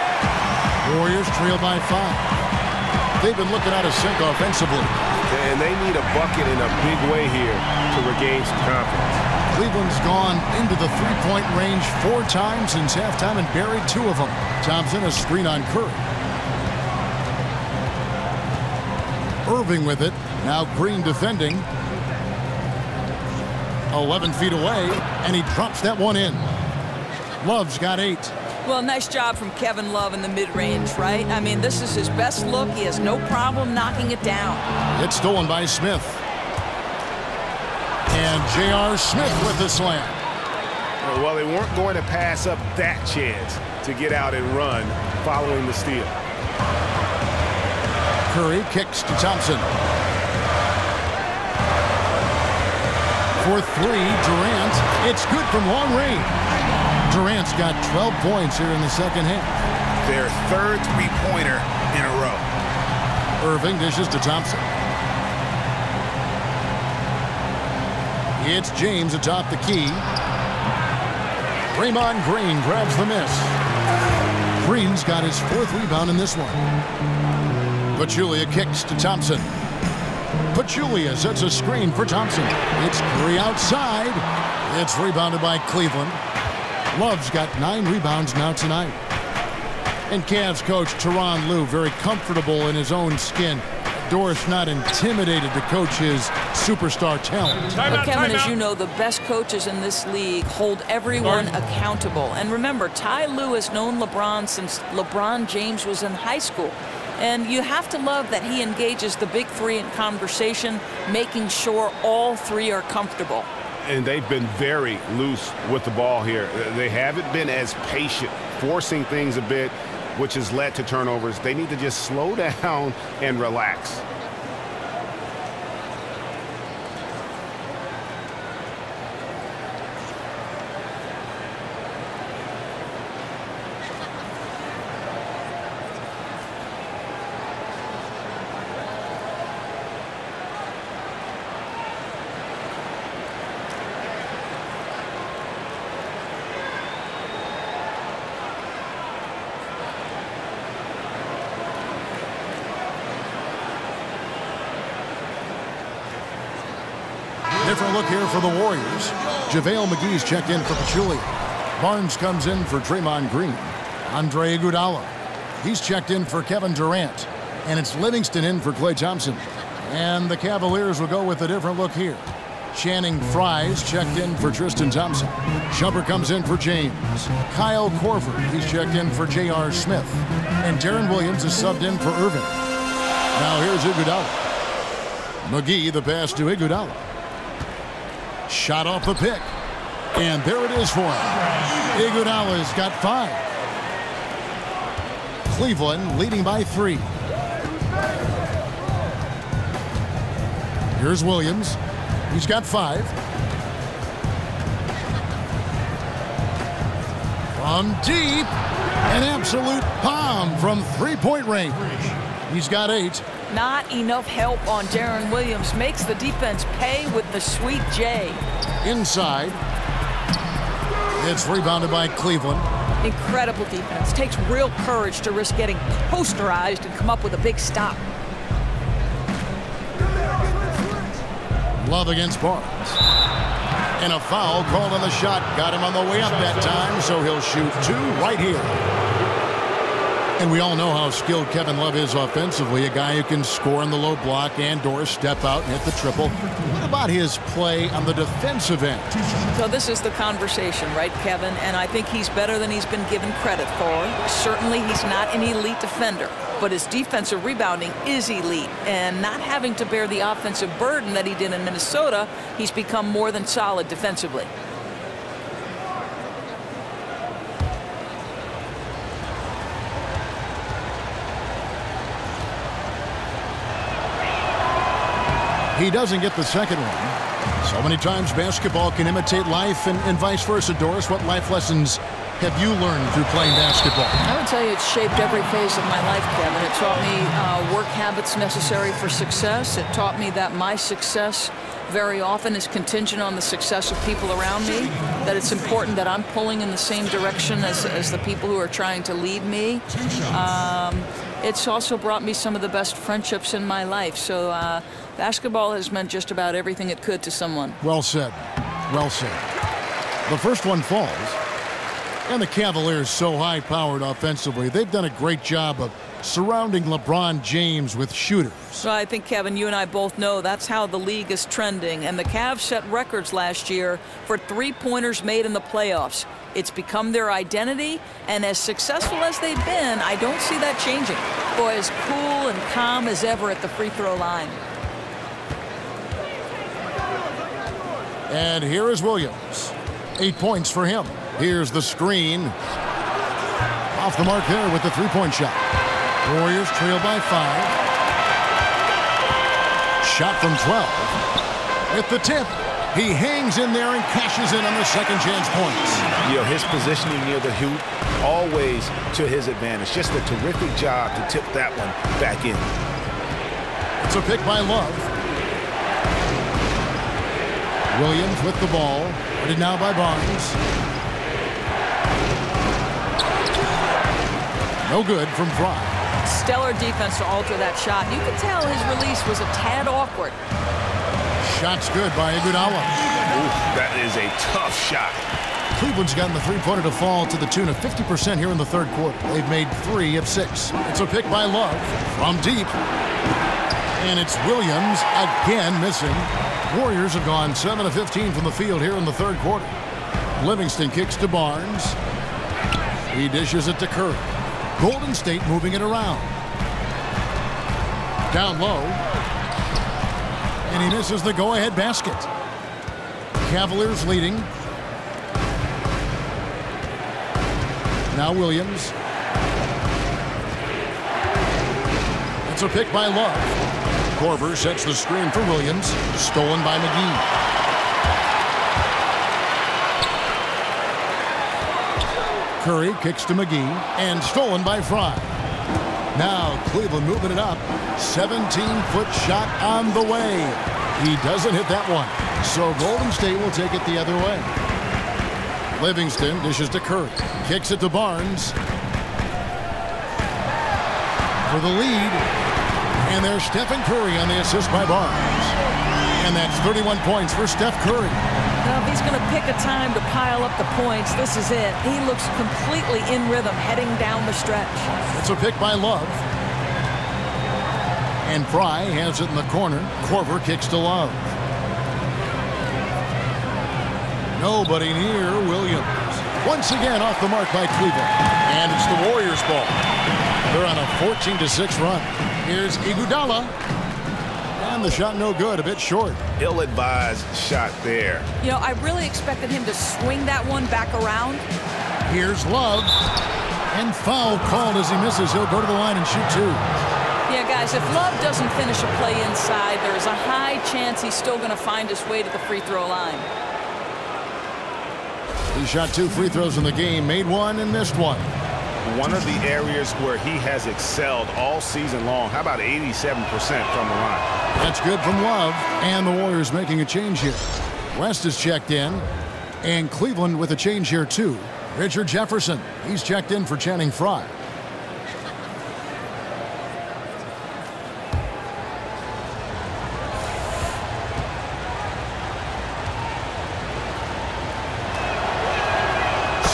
Warriors trail by 5. They've been looking out of sync offensively. And they need a bucket in a big way here to regain some confidence. Cleveland's gone into the three-point range 4 times since halftime and buried 2 of them. Thompson a screen on Curry. Irving with it. Now Green defending. 11 feet away, and he drops that one in. Love's got 8. Well, nice job from Kevin Love in the mid-range, right? I mean, this is his best look. He has no problem knocking it down. It's stolen by Smith. And J.R. Smith with the slam. Well, they weren't going to pass up that chance to get out and run following the steal. Curry kicks to Thompson. For 3, Durant. It's good from long range. Durant's got 12 points here in the second half. Their 3rd three-pointer in a row. Irving dishes to Thompson. It's James atop the key. Draymond Green grabs the miss. Green's got his 4th rebound in this one. Pachulia kicks to Thompson. Pachulia sets a screen for Thompson. It's Curry outside. It's rebounded by Cleveland. Love's got 9 rebounds now tonight. And Cavs coach Tyronn Lue very comfortable in his own skin. Doris not intimidated to coach his superstar talent. Well, Kevin, as you know, the best coaches in this league hold everyone accountable. And remember, Ty Lue has known LeBron since LeBron James was in high school. And you have to love that he engages the big 3 in conversation, making sure all 3 are comfortable. And they've been very loose with the ball here. They haven't been as patient, forcing things a bit, which has led to turnovers. They need to just slow down and relax. Different look here for the Warriors. JaVale McGee's checked in for Pachulia. Barnes comes in for Draymond Green. Andre Iguodala. He's checked in for Kevin Durant. And it's Livingston in for Klay Thompson. And the Cavaliers will go with a different look here. Channing Frye's checked in for Tristan Thompson. Shumpert comes in for James. Kyle Korver, he's checked in for J.R. Smith. And Darren Williams is subbed in for Irving. Now here's Iguodala. McGee, the pass to Iguodala. Shot off the pick. And there it is for him. Iguodala's got 5. Cleveland leading by 3. Here's Williams. He's got 5. From deep. An absolute bomb from 3-point range. He's got 8. Not enough help on Darren Williams. Makes the defense pay with the sweet J. Inside. It's rebounded by Cleveland. Incredible defense. Takes real courage to risk getting posterized and come up with a big stop. Love against Barnes. And a foul called on the shot. Got him on the way up that time, so he'll shoot 2 right here. And we all know how skilled Kevin Love is offensively, a guy who can score in the low block and or step out and hit the triple. What about his play on the defensive end? So this is the conversation, right, Kevin? And I think he's better than he's been given credit for. Certainly he's not an elite defender, but his defensive rebounding is elite. And not having to bear the offensive burden that he did in Minnesota, he's become more than solid defensively. He doesn't get the second one. So many times basketball can imitate life and vice versa. Doris, what life lessons have you learned through playing basketball? I would tell you it's shaped every phase of my life, Kevin. It taught me work habits necessary for success. It taught me that my success very often is contingent on the success of people around me, that it's important that I'm pulling in the same direction as the people who are trying to lead me. It's also brought me some of the best friendships in my life. So basketball has meant just about everything it could to someone. Well said. Well said. The first one falls. And the Cavaliers, so high-powered offensively, they've done a great job of surrounding LeBron James with shooters. So I think, Kevin, you and I both know that's how the league is trending. And the Cavs set records last year for three-pointers made in the playoffs. It's become their identity, and as successful as they've been, I don't see that changing. Boy, as cool and calm as ever at the free throw line. And here is Williams. 8 points for him. Here's the screen. Off the mark there with the three-point shot. Warriors trail by 5. Shot from 12. With the tip. He hangs in there and cashes in on the second chance points. You know, his positioning near the hoop, always to his advantage. Just a terrific job to tip that one back in. It's a pick by Love. Williams with the ball. Guarded now by Barnes. No good from Fry. Stellar defense to alter that shot. You could tell his release was a tad awkward. Shot's good by Iguodala. Ooh, that is a tough shot. Cleveland's gotten the three-pointer to fall to the tune of 50% here in the third quarter. They've made 3 of 6. It's a pick by Love from deep. And it's Williams again missing. Warriors have gone 7 of 15 from the field here in the third quarter. Livingston kicks to Barnes. He dishes it to Curry. Golden State moving it around. Down low. And he misses the go-ahead basket. Cavaliers leading. Now Williams. It's a pick by Love. Korver sets the screen for Williams. Stolen by McGee. Curry kicks to McGee. And stolen by Fry. Now Cleveland moving it up. 17-foot shot on the way. He doesn't hit that one. So Golden State will take it the other way. Livingston dishes to Curry. Kicks it to Barnes. For the lead. And there's Stephen Curry on the assist by Barnes. And that's 31 points for Steph Curry. Now, if he's going to pick a time to pile up the points, this is it. He looks completely in rhythm heading down the stretch. It's a pick by Love. And Fry has it in the corner. Korver kicks to Love. Nobody near Williams. Once again off the mark by Cleveland. And it's the Warriors' ball. They're on a 14-6 run. Here's Iguodala. And the shot no good, a bit short. Ill-advised shot there. You know, I really expected him to swing that one back around. Here's Love. And foul called as he misses. He'll go to the line and shoot 2. Yeah, guys, if Love doesn't finish a play inside, there's a high chance he's still going to find his way to the free throw line. He shot 2 free throws in the game, made 1 and missed 1. One of the areas where he has excelled all season long. How about 87% from the line? That's good from Love. And the Warriors making a change here. West is checked in. And Cleveland with a change here, too. Richard Jefferson. He's checked in for Channing Frye.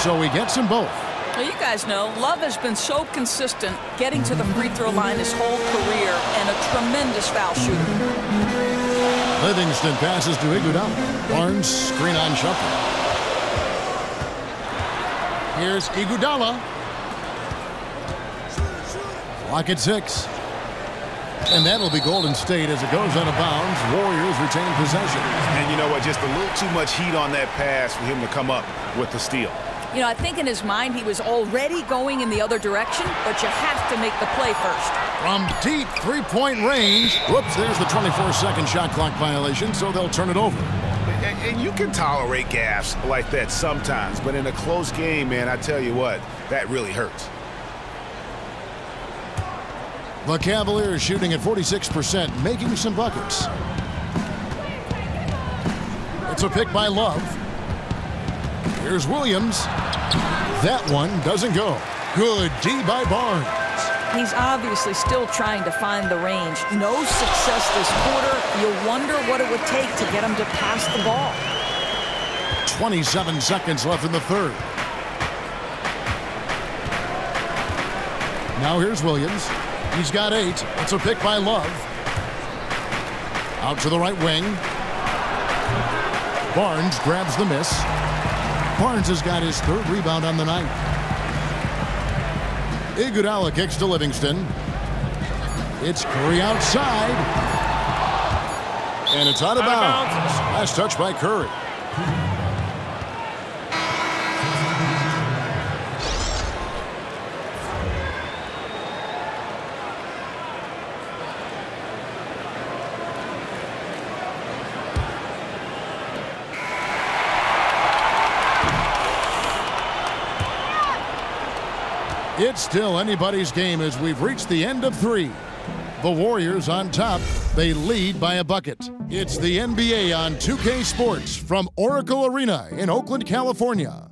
so he gets them both. Well, you guys know, Love has been so consistent getting to the free throw line his whole career and a tremendous foul shooter. Livingston passes to Iguodala. Barnes screen on Shuffle. Here's Iguodala. Clock at 6. And that'll be Golden State as it goes out of bounds. Warriors retain possession. And you know what? Just a little too much heat on that pass for him to come up with the steal. You know, I think in his mind he was already going in the other direction, but you have to make the play first. From deep three-point range. Whoops, there's the 24-second shot clock violation, so they'll turn it over. And you can tolerate gaffes like that sometimes, but in a close game, man, I tell you what, that really hurts. The Cavaliers shooting at 46%, making some buckets. It's a pick by Love. Here's Williams. That one doesn't go. Good D by Barnes. He's obviously still trying to find the range. No success this quarter. You'll wonder what it would take to get him to pass the ball. 27 seconds left in the third. Now here's Williams. He's got 8. It's a pick by Love. Out to the right wing. Barnes grabs the miss. Barnes has got his 3rd rebound on the night. Iguodala kicks to Livingston. It's Curry outside. And it's out of bounds. Last touch by Curry. It's still anybody's game as we've reached the end of 3. The Warriors on top. They lead by a bucket. It's the NBA on 2K Sports from Oracle Arena in Oakland, California.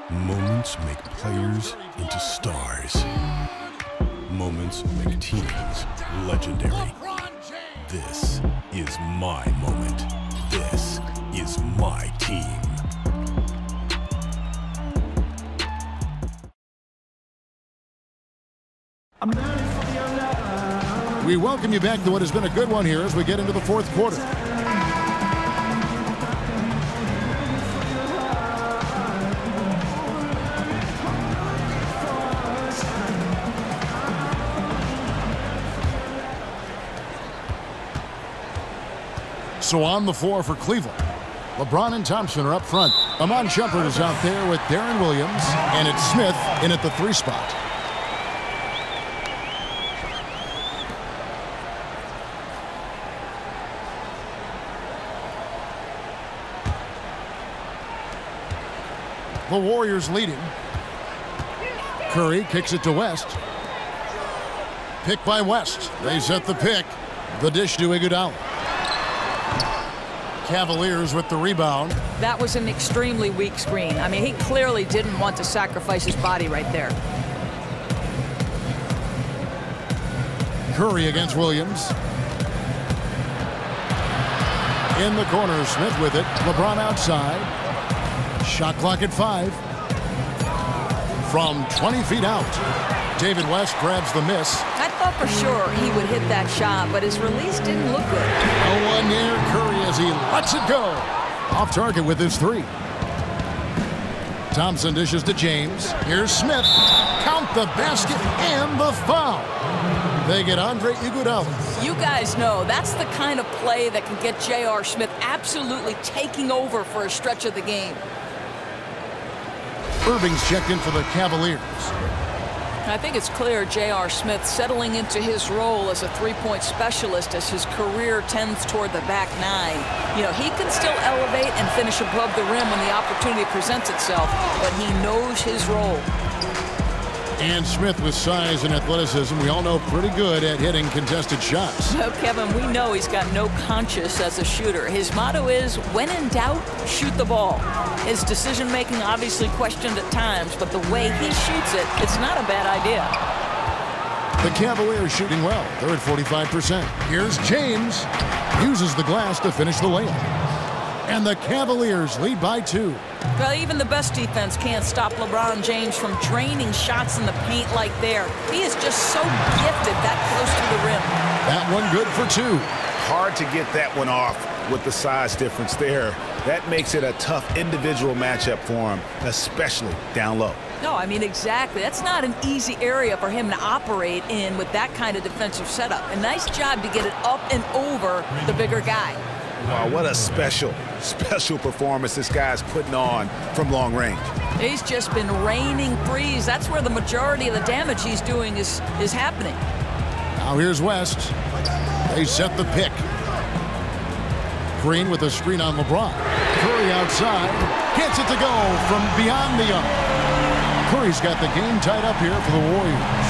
Moments make players into stars. Moments make teams legendary. This is my moment. This is my team. We welcome you back to what has been a good one here as we get into the 4th quarter. So on the floor for Cleveland, LeBron and Thompson are up front. Amon Shumpert is out there with Darren Williams, and it's Smith in at the 3 spot. The Warriors leading. Curry kicks it to West. Pick by West. They set the pick. The dish to Iguodala. Cavaliers with the rebound. That was an extremely weak screen. I mean, he clearly didn't want to sacrifice his body right there. Curry against Williams. In the corner, Smith with it. LeBron outside. Shot clock at 5. From 20 feet out. David West grabs the miss. I thought for sure he would hit that shot, but his release didn't look good. No one near Curry as he lets it go. Off target with his 3. Thompson dishes to James. Here's Smith. Count the basket and the foul. They get Andre Iguodala. You guys know that's the kind of play that can get J.R. Smith absolutely taking over for a stretch of the game. Irving's checked in for the Cavaliers. I think it's clear J.R. Smith settling into his role as a 3-point specialist as his career tends toward the back 9. You know, he can still elevate and finish above the rim when the opportunity presents itself, but he knows his role. And Smith with size and athleticism, we all know pretty good at hitting contested shots. Well, Kevin, we know he's got no conscience as a shooter. His motto is, when in doubt, shoot the ball. His decision-making obviously questioned at times, but the way he shoots it, it's not a bad idea. The Cavaliers shooting well. They're at 45%. Here's James. Uses the glass to finish the layup. And the Cavaliers lead by 2. Well, even the best defense can't stop LeBron James from draining shots in the paint like there. He is just so gifted that close to the rim. That one good for 2. Hard to get that one off with the size difference there. That makes it a tough individual matchup for him, especially down low. No, I mean, exactly. That's not an easy area for him to operate in with that kind of defensive setup. A nice job to get it up and over the bigger guy. Wow, what a special performance this guy's putting on from long range. He's just been raining threes. That's where the majority of the damage he's doing is happening. Now here's West. They set the pick. Green with a screen on LeBron. Curry outside. Gets it to go from beyond the arc. Curry's got the game tied up here for the Warriors.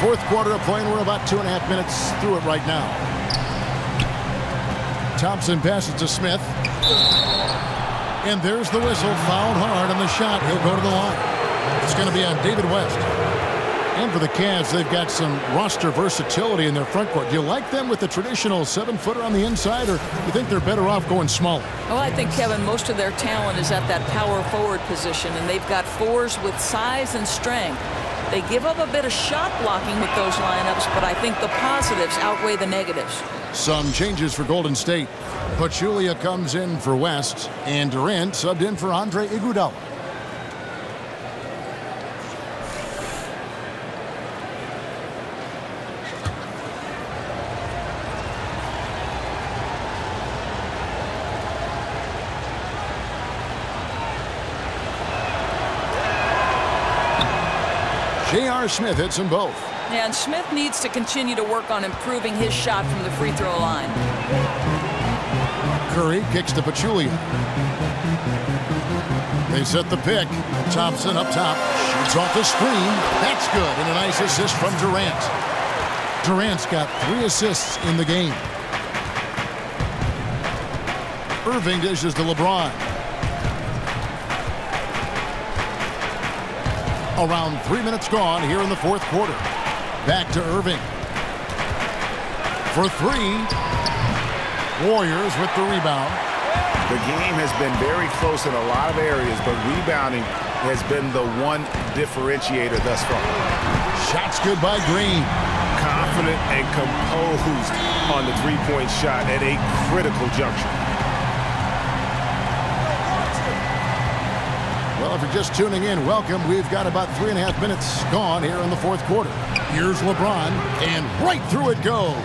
Fourth quarter of play, and we're about 2.5 minutes through it right now. Thompson passes to Smith. And there's the whistle. Fouled hard on the shot. He'll go to the line. It's going to be on David West. And for the Cavs, they've got some roster versatility in their front court. Do you like them with the traditional 7-footer on the inside, or you think they're better off going smaller? Well, I think, Kevin, most of their talent is at that power forward position, and they've got fours with size and strength. They give up a bit of shot blocking with those lineups, but I think the positives outweigh the negatives. Some changes for Golden State. Pachulia comes in for West, and Durant subbed in for Andre Iguodala. J.R. Smith hits them both. Yeah, and Smith needs to continue to work on improving his shot from the free throw line. Curry kicks to Pachulia. They set the pick. Thompson up top. Shoots off the screen. That's good. And a nice assist from Durant. Durant's got 3 assists in the game. Irving dishes to LeBron. Around 3 minutes gone here in the fourth quarter. Back to Irving. For 3. Warriors with the rebound. The game has been very close in a lot of areas, but rebounding has been the one differentiator thus far. Shots good by Green. Confident and composed on the three-point shot at a critical juncture. Well, if you're just tuning in, welcome. We've got about 3.5 minutes gone here in the fourth quarter. Here's LeBron, and right through it goes.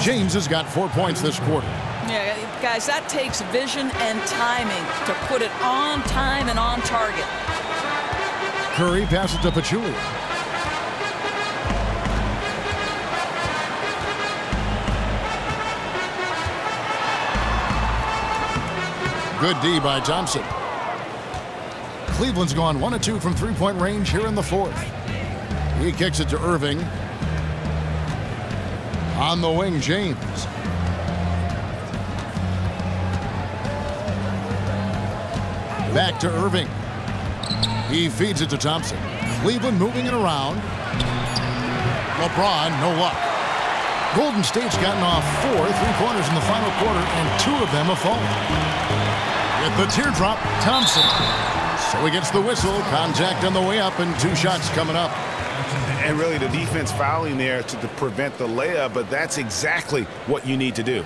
James has got 4 points this quarter. Yeah, guys, that takes vision and timing to put it on time and on target. Curry passes to Pachulia. Good D by Thompson. Cleveland's gone 1 of 2 from three-point range here in the fourth. He kicks it to Irving. On the wing, James. Back to Irving. He feeds it to Thompson. Cleveland moving it around. LeBron, no luck. Golden State's gotten off 4 3-pointers in the final quarter, and 2 of them have fallen. With the teardrop, Thompson. So he gets the whistle. Contact on the way up, and 2 shots coming up. And really the defense fouling there to prevent the layup, but that's exactly what you need to do.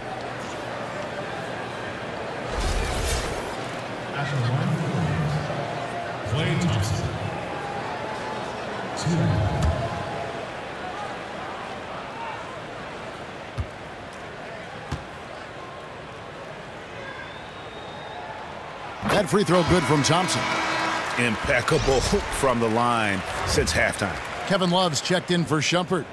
That free throw good from Thompson. Impeccable from the line since halftime. Kevin Love's checked in for Shumpert.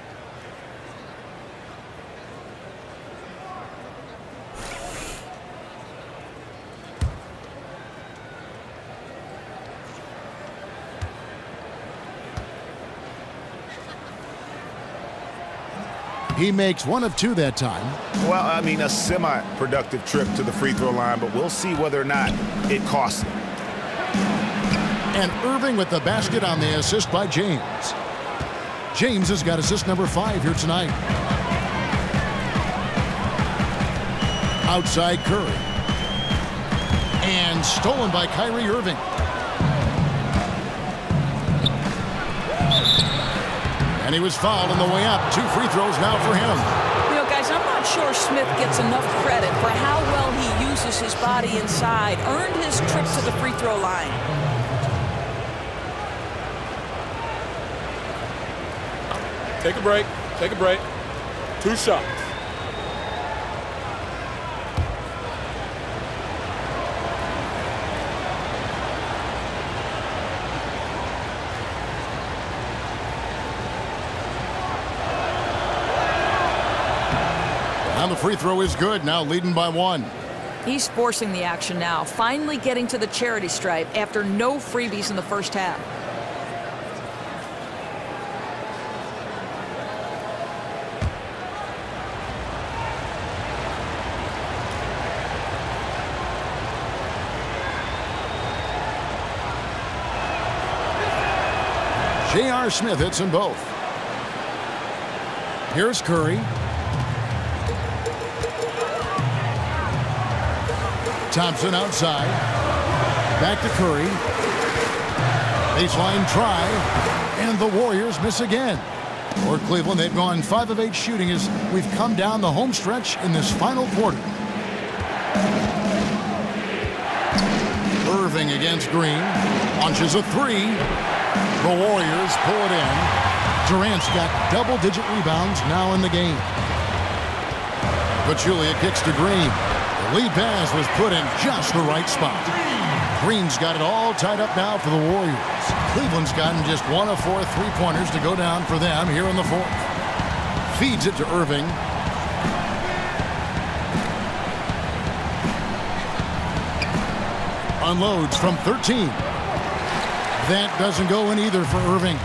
He makes 1 of 2 that time. Well, I mean, a semi-productive trip to the free throw line, but we'll see whether or not it costs him. And Irving with the basket on the assist by James. James has got assist number 5 here tonight. Outside Curry. And stolen by Kyrie Irving. And he was fouled on the way up. 2 free throws now for him. You know, guys, I'm not sure Smith gets enough credit for how well he uses his body inside. Earned his trip to the free throw line. Take a break. Take a break. 2 shots. And the free throw is good, now leading by 1. He's forcing the action now, finally getting to the charity stripe after no freebies in the first half. J.R. Smith hits them both. Here's Curry. Thompson outside. Back to Curry. Baseline try. And the Warriors miss again. For Cleveland, they've gone 5 of 8 shooting as we've come down the home stretch in this final quarter. Irving against Green. Launches a 3. The Warriors pull it in. Durant's got double-digit rebounds now in the game. Pachulia kicks to Green. The lead pass was put in just the right spot. Green's got it all tied up now for the Warriors. Cleveland's gotten just 1 of 4 3-pointers to go down for them here in the 4th. Feeds it to Irving. Unloads from 13. That doesn't go in either for Irving.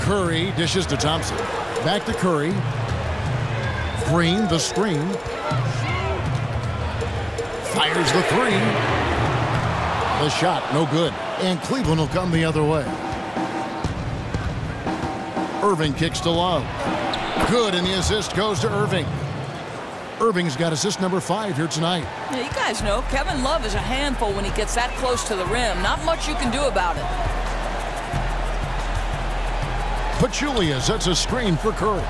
Curry dishes to Thompson. Back to Curry. Green, the screen. Fires the 3. The shot, no good. And Cleveland will come the other way. Irving kicks to Love. Good, and the assist goes to Irving. Irving's got assist number 5 here tonight. Yeah, you guys know Kevin Love is a handful when he gets that close to the rim. Not much you can do about it. Pachulia sets a screen for Curry.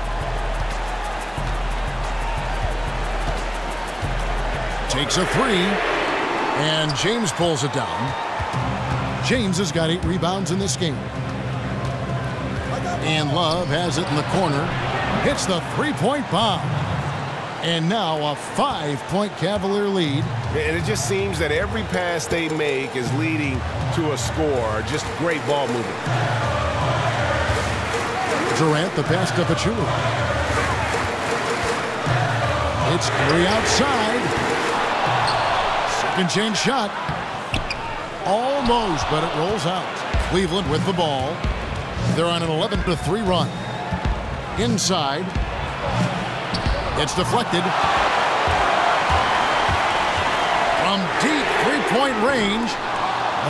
Takes a 3. And James pulls it down. James has got 8 rebounds in this game. And Love has it in the corner. Hits the 3-point bomb. And now a 5-point Cavalier lead. And it just seems that every pass they make is leading to a score. Just great ball movement. Durant, the pass to Pachulia. It's Curry outside. Second chance shot. Almost, but it rolls out. Cleveland with the ball. They're on an 11-3 run. Inside. It's deflected. From deep 3-point range.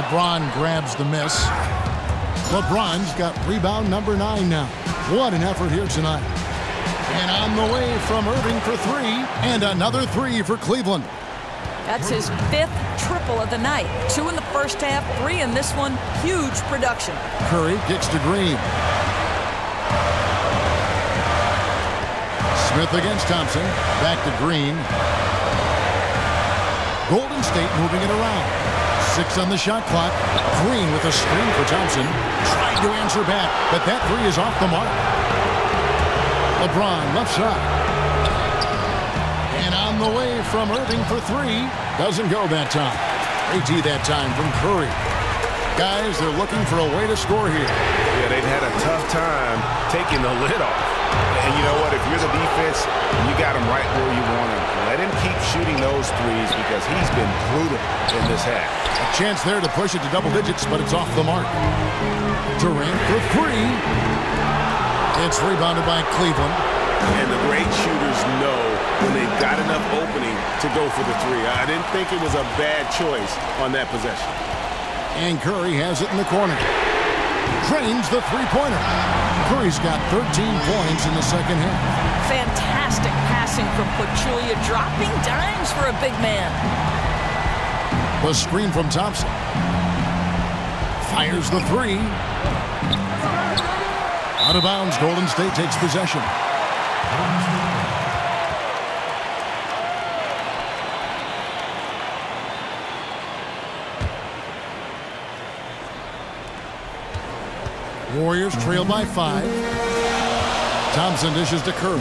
LeBron grabs the miss. LeBron's got rebound number 9 now. What an effort here tonight. And on the way from Irving for 3. And another 3 for Cleveland. That's his 5th triple of the night. 2 in the first half, 3 in this one. Huge production. Curry kicks to Green. Smith against Thompson. Back to Green. Golden State moving it around. 6 on the shot clock. Green with a screen for Thompson. Trying to answer back, but that 3 is off the mark. LeBron left side. And on the way from Irving for 3. Doesn't go that time. AT that time from Curry. Guys, they're looking for a way to score here. Yeah, they've had a tough time taking the lid off. And you know what? If you're the defense, you got him right where you want him. Let him keep shooting those threes because he's been brutal in this half. A chance there to push it to double digits, but it's off the mark. Durant for 3. It's rebounded by Cleveland. And the great shooters know when they've got enough opening to go for the three. I didn't think it was a bad choice on that possession. And Curry has it in the corner. Drains the three-pointer. Curry's got 13 points in the second half. Fantastic passing from Pachulia, dropping dimes for a big man. The screen from Thompson. Fires the three. Out of bounds, Golden State takes possession. Warriors trail by 5. Thompson dishes to Curry.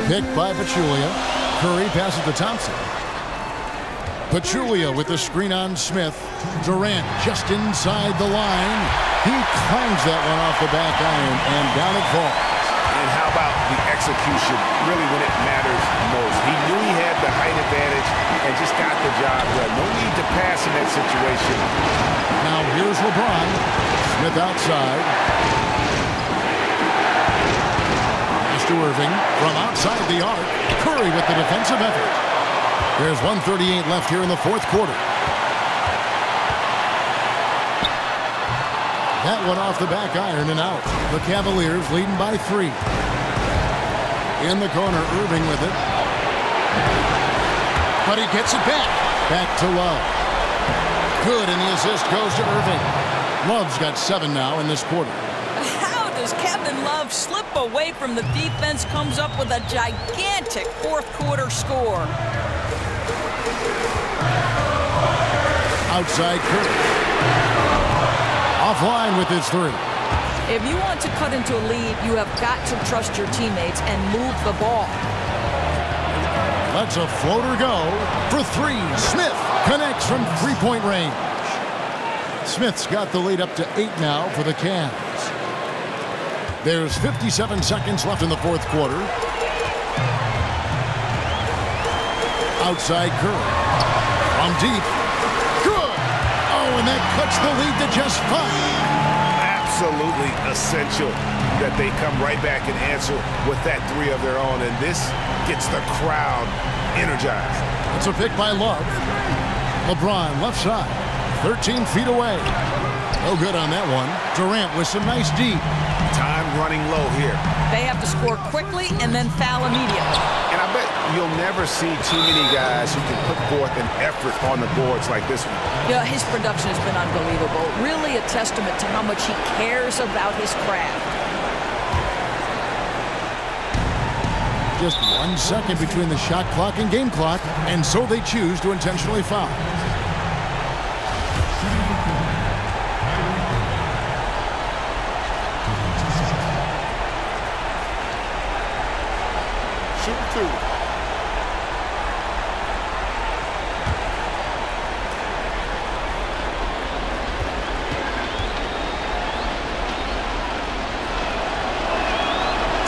Picked by Pachulia. Curry passes to Thompson. Pachulia with the screen on Smith. Durant just inside the line. He clangs that one off the back iron, and down it falls. And how about the execution, really when it matters most? He knew he had the height advantage and just got the job done. No need to pass in that situation. Now here's LeBron. Smith outside. Pass to Irving from outside the arc. Curry with the defensive effort. There's 1:38 left here in the fourth quarter. That one off the back iron and out. The Cavaliers leading by 3. In the corner, Irving with it. But he gets it back. Back to Love. Good, and the assist goes to Irving. Love's got 7 now in this quarter. How does Kevin Love slip away from the defense? Comes up with a gigantic fourth quarter score. Outside Curry. Offline with his 3. If you want to cut into a lead, you have got to trust your teammates and move the ball. Lets a floater go for 3. Smith connects from three-point range. Smith's got the lead up to 8 now for the Cavs. There's 57 seconds left in the fourth quarter. Outside Curry. From deep. Good. Oh, and that cuts the lead to just 5. Absolutely essential that they come right back and answer with that 3 of their own, and this gets the crowd energized. It's a pick by Love. LeBron left side, 13 feet away. No good on that one. Durant with some nice deep. Time running low here. They have to score quickly and then foul immediately. And I bet you'll never see too many guys who can put forth an effort on the boards like this one. Yeah, his production has been unbelievable. Really a testament to how much he cares about his craft. Just 1 second between the shot clock and game clock, and so they choose to intentionally foul. Shoot 2.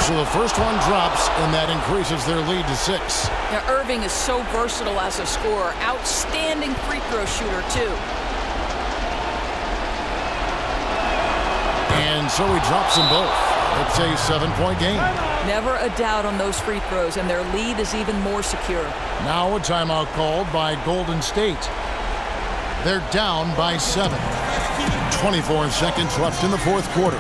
So the first one drops, and that increases their lead to 6. Now, Irving is so versatile as a scorer. Outstanding free throw shooter, too. And so he drops them both. It's a 7-point game. Never a doubt on those free throws, and their lead is even more secure. Now a timeout called by Golden State. They're down by 7. 24 seconds left in the fourth quarter.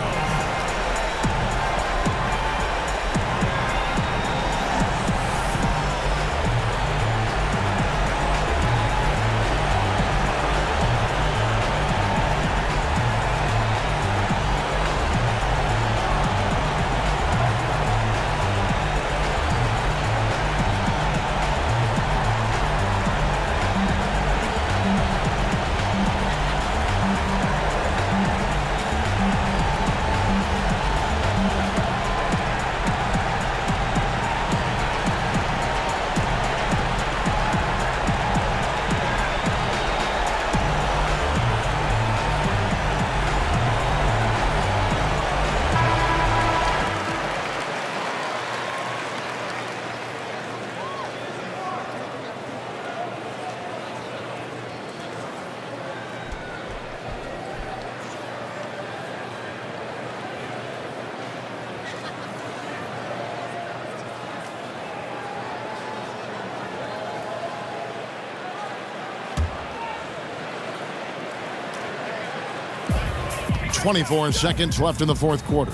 24 seconds left in the fourth quarter.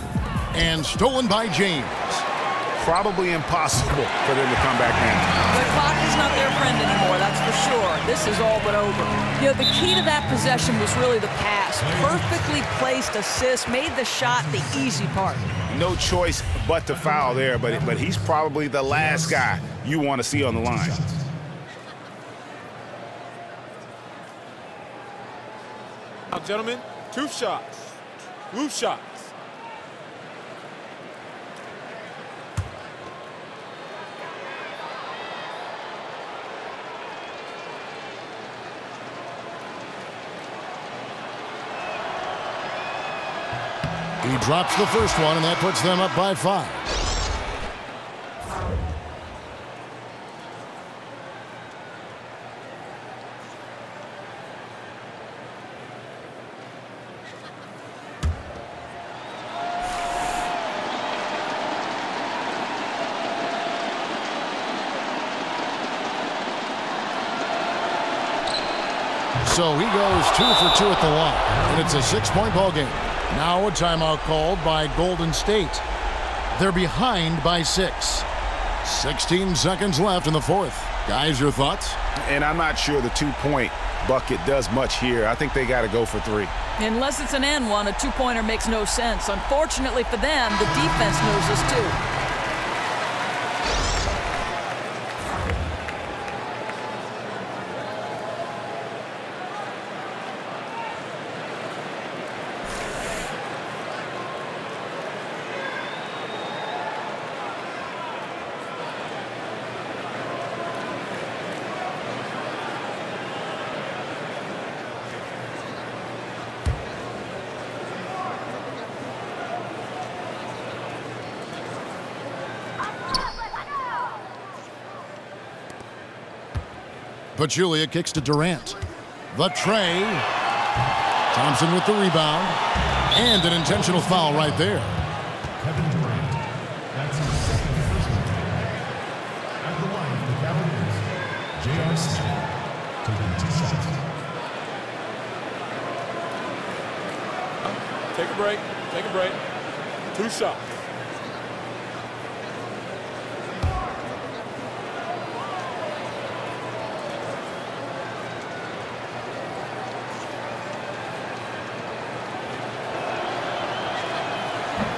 And stolen by James. Probably impossible for them to come back now. The clock is not their friend anymore, that's for sure. This is all but over. You know, the key to that possession was really the pass. Perfectly placed assist, made the shot the easy part. No choice but to foul there, but he's probably the last guy you want to see on the line. Now, gentlemen, 2 shots. 2 shots. He drops the first one, and that puts them up by 5. So he goes 2 for 2 at the line, and it's a 6-point ball game. Now a timeout called by Golden State. They're behind by 6. 16 seconds left in the fourth. Guys, your thoughts? And I'm not sure the 2-point bucket does much here. I think they got to go for 3. Unless it's an and one, a 2-pointer makes no sense. Unfortunately for them, the defense knows this too. Pachulia kicks to Durant. The tray. Thompson with the rebound. And an intentional foul right there. Kevin Durant. That's his second personal foul. At the line of the Cavaliers, J.R. Smith taking 2 shots. Take a break. Take a break. 2 shots.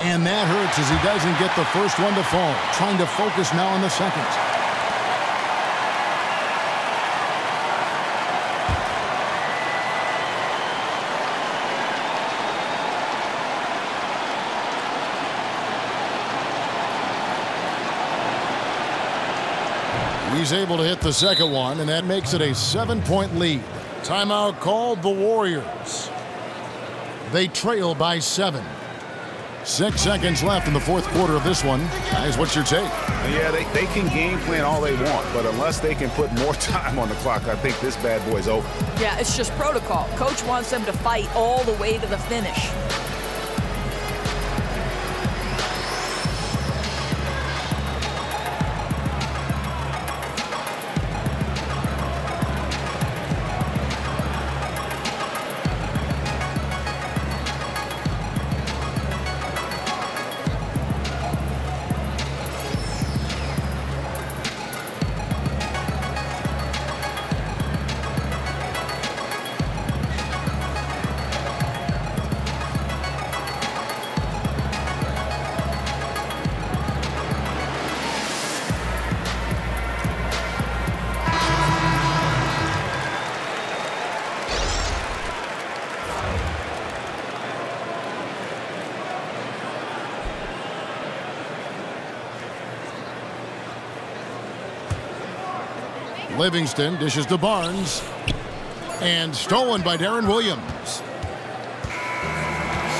And that hurts as he doesn't get the first one to fall. Trying to focus now on the second. He's able to hit the second one, and that makes it a 7-point lead. Timeout called the Warriors. They trail by 7. 6 seconds left in the fourth quarter of this one. Guys, what's your take? Yeah, they can game plan all they want, but unless they can put more time on the clock, I think this bad boy's over. Yeah, it's just protocol. Coach wants them to fight all the way to the finish. Livingston dishes to Barnes. And stolen by Darren Williams.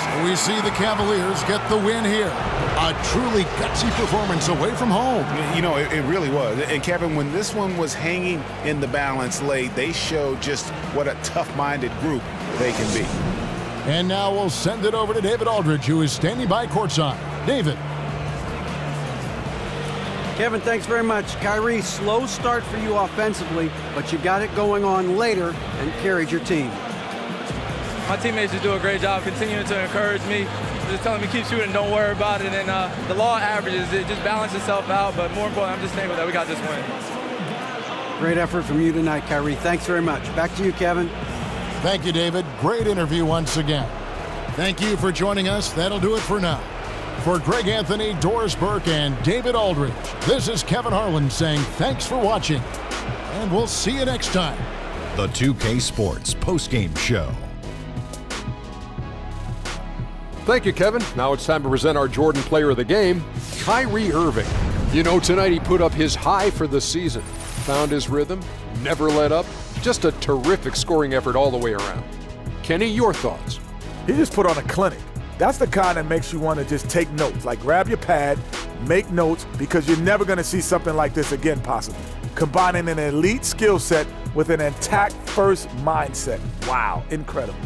So we see the Cavaliers get the win here. A truly gutsy performance away from home. You know, it really was. And Kevin, when this one was hanging in the balance late, they showed just what a tough-minded group they can be. And now we'll send it over to David Aldridge, who is standing by courtside. David. Kevin, thanks very much. Kyrie, slow start for you offensively, but you got it going on later and carried your team. my teammates just do a great job continuing to encourage me, just telling me keep shooting, don't worry about it. And the law of averages, it just balances itself out. But more importantly, I'm just thankful that we got this win. Great effort from you tonight, Kyrie. Thanks very much. Back to you, Kevin. Thank you, David. Great interview once again. Thank you for joining us. That'll do it for now. For Greg Anthony, Doris Burke, and David Aldridge, this is Kevin Harlan saying thanks for watching, and we'll see you next time. The 2K Sports Postgame Show. Thank you, Kevin. Now it's time to present our Jordan Player of the Game, Kyrie Irving. You know, tonight he put up his high for the season. Found his rhythm, never let up. Just a terrific scoring effort all the way around. Kenny, your thoughts? He just put on a clinic. That's the kind that makes you want to just take notes. Like grab your pad, make notes, because you're never going to see something like this again possibly. Combining an elite skill set with an intact first mindset. Wow, incredible.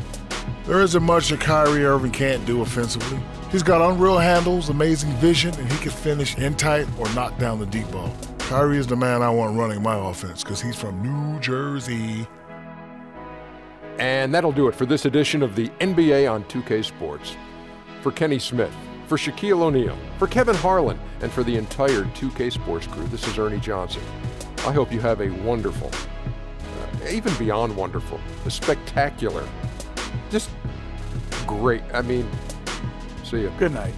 There isn't much that Kyrie Irving can't do offensively. He's got unreal handles, amazing vision, and he can finish in tight or knock down the deep ball. Kyrie is the man I want running my offense because he's from New Jersey. And that'll do it for this edition of the NBA on 2K Sports. For Kenny Smith, for Shaquille O'Neal, for Kevin Harlan, and for the entire 2K Sports crew, this is Ernie Johnson. I hope you have a wonderful, even beyond wonderful, a spectacular, just great. I mean, see you. Good night.